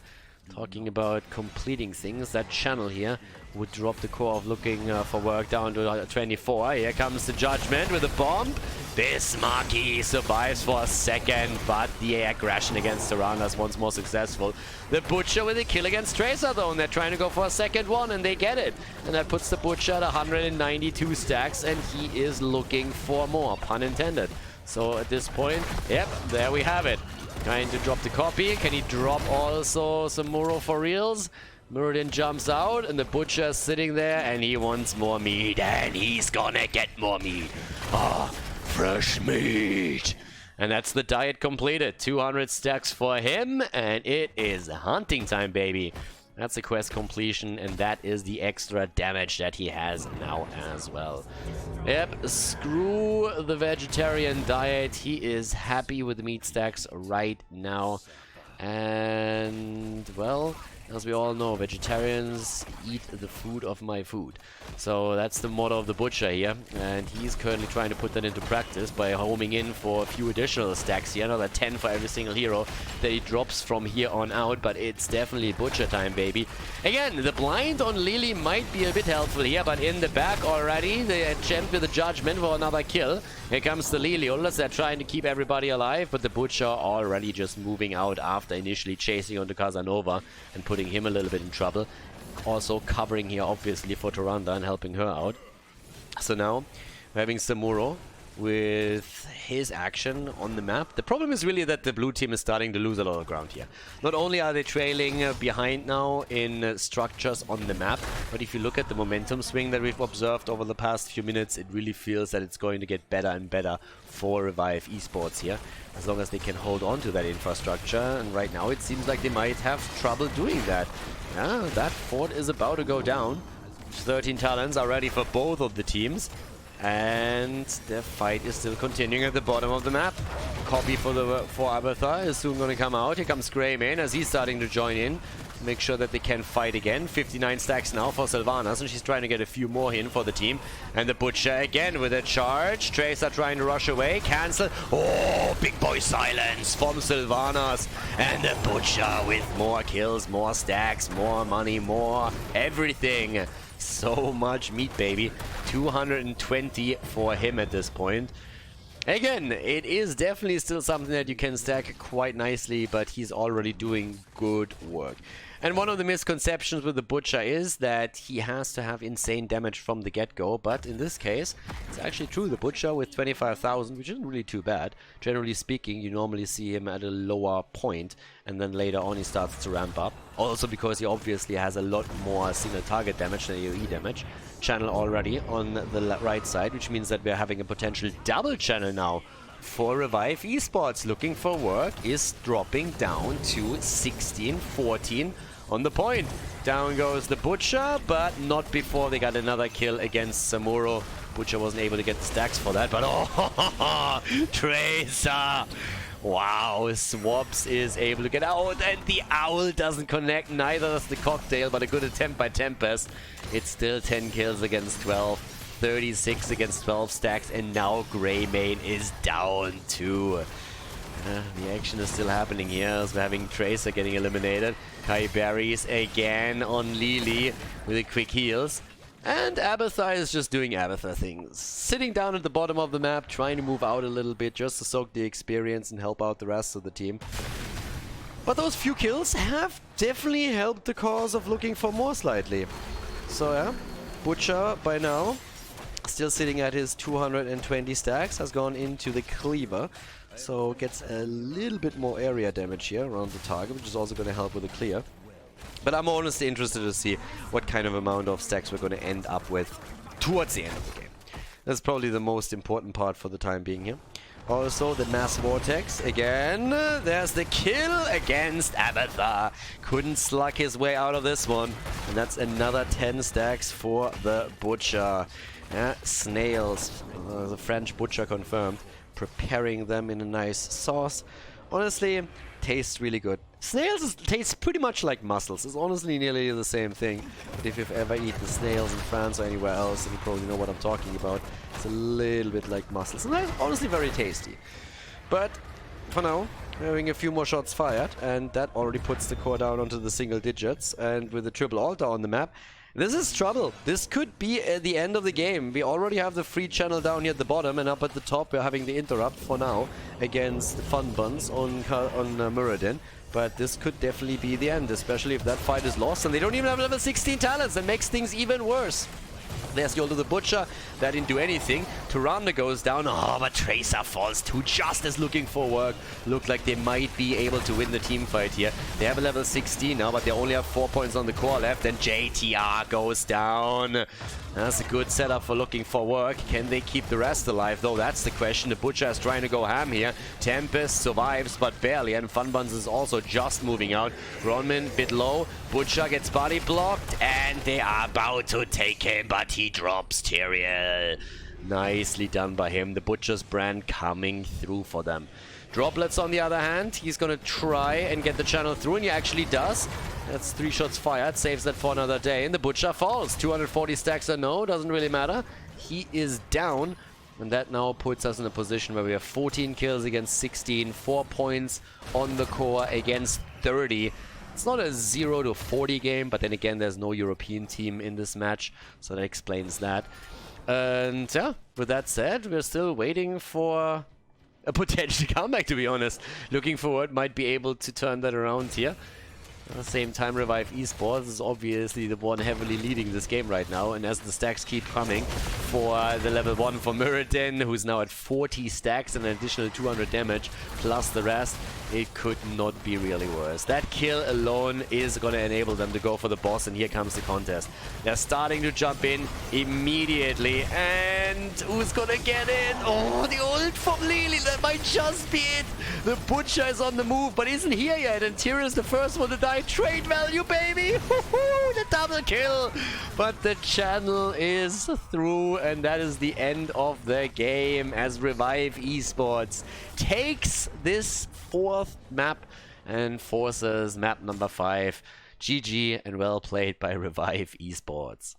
Talking about completing things, that channel here would drop the core of looking for work down to 24. Here comes the Judgment with a bomb. Bismarcky survives for a second, but the aggression against Serana is once more successful. The Butcher with a kill against Tracer though, and they're trying to go for a second one, and they get it. And that puts the Butcher at 192 stacks, and he is looking for more, pun intended. So at this point, yep, there we have it. Trying to drop the copy. Can he drop also some Muro for reals? Muradin jumps out and the Butcher is sitting there and he wants more meat and he's gonna get more meat. Ah, fresh meat. And that's the diet completed. 200 stacks for him and it is hunting time, baby. That's the quest completion, and that is the extra damage that he has now as well. Yep, screw the vegetarian diet. He is happy with the meat stacks right now. And, well, as we all know, vegetarians eat the food of my food. So that's the motto of the Butcher here. And he's currently trying to put that into practice by homing in for a few additional stacks here. Another 10 for every single hero that he drops from here on out. But it's definitely Butcher time, baby. Again, the blind on Lily might be a bit helpful here. But in the back already, the champ with the Judgment for another kill. Here comes the Liliulas. They're trying to keep everybody alive. But the Butcher already just moving out after initially chasing onto Casanova and putting him a little bit in trouble. Also covering here obviously for Tyrande and helping her out. So now we're having Samuro with his action on the map. The problem is really that the blue team is starting to lose a lot of ground here. Not only are they trailing behind now in structures on the map, but if you look at the momentum swing that we've observed over the past few minutes, it really feels that it's going to get better and better for Revive Esports here, as long as they can hold on to that infrastructure. And right now it seems like they might have trouble doing that. Yeah, that fort is about to go down. 13 talents are ready for both of the teams. And the fight is still continuing at the bottom of the map. Copy for Abathar is soon going to come out. Here comes Greymane as he's starting to join in. Make sure that they can fight again. 59 stacks now for Sylvanas, and she's trying to get a few more in for the team. And the Butcher again with a charge. Tracer trying to rush away. Cancel. Oh, big boy silence from Sylvanas. And the Butcher with more kills, more stacks, more money, more everything. So much meat, baby. 220 for him at this point. Again, it is definitely still something that you can stack quite nicely, but he's already doing good work. And one of the misconceptions with the Butcher is that he has to have insane damage from the get-go, but in this case, it's actually true. The Butcher with 25,000, which isn't really too bad. Generally speaking, you normally see him at a lower point, and then later on he starts to ramp up. Also because he obviously has a lot more single target damage than AoE damage. Channel already on the right side, which means that we're having a potential double channel now for Revive Esports. Looking for work is dropping down to 16-14 on the point. Down goes the Butcher, but not before they got another kill against Samuro. Butcher wasn't able to get the stacks for that, but oh, Tracer! Wow, Swaps is able to get out, and the Owl doesn't connect, neither does the Cocktail, but a good attempt by Tempest. It's still 10 kills against 12, 36 against 12 stacks, and now Greymane is down too. The action is still happening here as we're having Tracer getting eliminated. Kai Berries again on Lily with the quick heals. And Abathar is just doing Abathar things. Sitting down at the bottom of the map, trying to move out a little bit just to soak the experience and help out the rest of the team. But those few kills have definitely helped the cause of looking for more slightly. So yeah, Butcher by now, still sitting at his 220 stacks, has gone into the Cleaver. So gets a little bit more area damage here around the target, which is also going to help with the clear. But I'm honestly interested to see what kind of amount of stacks we're going to end up with towards the end of the game. That's probably the most important part for the time being here. Also, the Mass Vortex again. There's the kill against Abathar. Couldn't slug his way out of this one. And that's another 10 stacks for the Butcher. Snails, the French Butcher confirmed. Preparing them in a nice sauce. Honestly, tastes really good. Snails tastes pretty much like mussels. It's honestly nearly the same thing. But if you've ever eaten snails in France or anywhere else, then you probably know what I'm talking about. It's a little bit like mussels. And that's honestly very tasty. But for now, we're having a few more shots fired, and that already puts the core down onto the single digits. And with the triple altar on the map, this is trouble. This could be the end of the game. We already have the free channel down here at the bottom, and up at the top we're having the interrupt for now against the Fun Buns on Muradin. But this could definitely be the end, especially if that fight is lost and they don't even have level 16 talents. That makes things even worse. There's Yoldo the Butcher. That didn't do anything. Tyrande goes down. Oh, but Tracer falls too. Justice looking for work. Look like they might be able to win the team fight here. They have a level 16 now, but they only have 4 points on the core left. And JTR goes down. That's a good setup for looking for work. Can they keep the rest alive, though? That's the question. The Butcher is trying to go ham here. Tempest survives, but barely. And Funbuns is also just moving out. Ronmin, bit low. Butcher gets body blocked. And they are about to take him, but he drops Tyrael. Nicely done by him. The Butcher's brand coming through for them. Droplets, on the other hand, he's going to try and get the channel through, and he actually does. That's 3 shots fired, saves that for another day, and the Butcher falls. 240 stacks or no, doesn't really matter. He is down, and that now puts us in a position where we have 14 kills against 16, 4 points on the core against 30. It's not a 0 to 40 game, but then again, there's no European team in this match, so that explains that. And yeah, with that said, we're still waiting for a potential comeback, to be honest. Looking forward, might be able to turn that around here. At the same time, Revive Esports is obviously the one heavily leading this game right now, and as the stacks keep coming for the level 1 for Muradin, who's now at 40 stacks and an additional 200 damage, plus the rest, it could not be really worse. That kill alone is going to enable them to go for the boss, and here comes the contest. They're starting to jump in immediately, and who's going to get it? Oh, the ult from Lily, that might just be it. The Butcher is on the move, but isn't here yet, and Tyr is the first one to die. Trade value, baby! The double kill! But the channel is through, and that is the end of the game as Revive Esports takes this 4th map and forces map number 5. GG and well played by Revive Esports.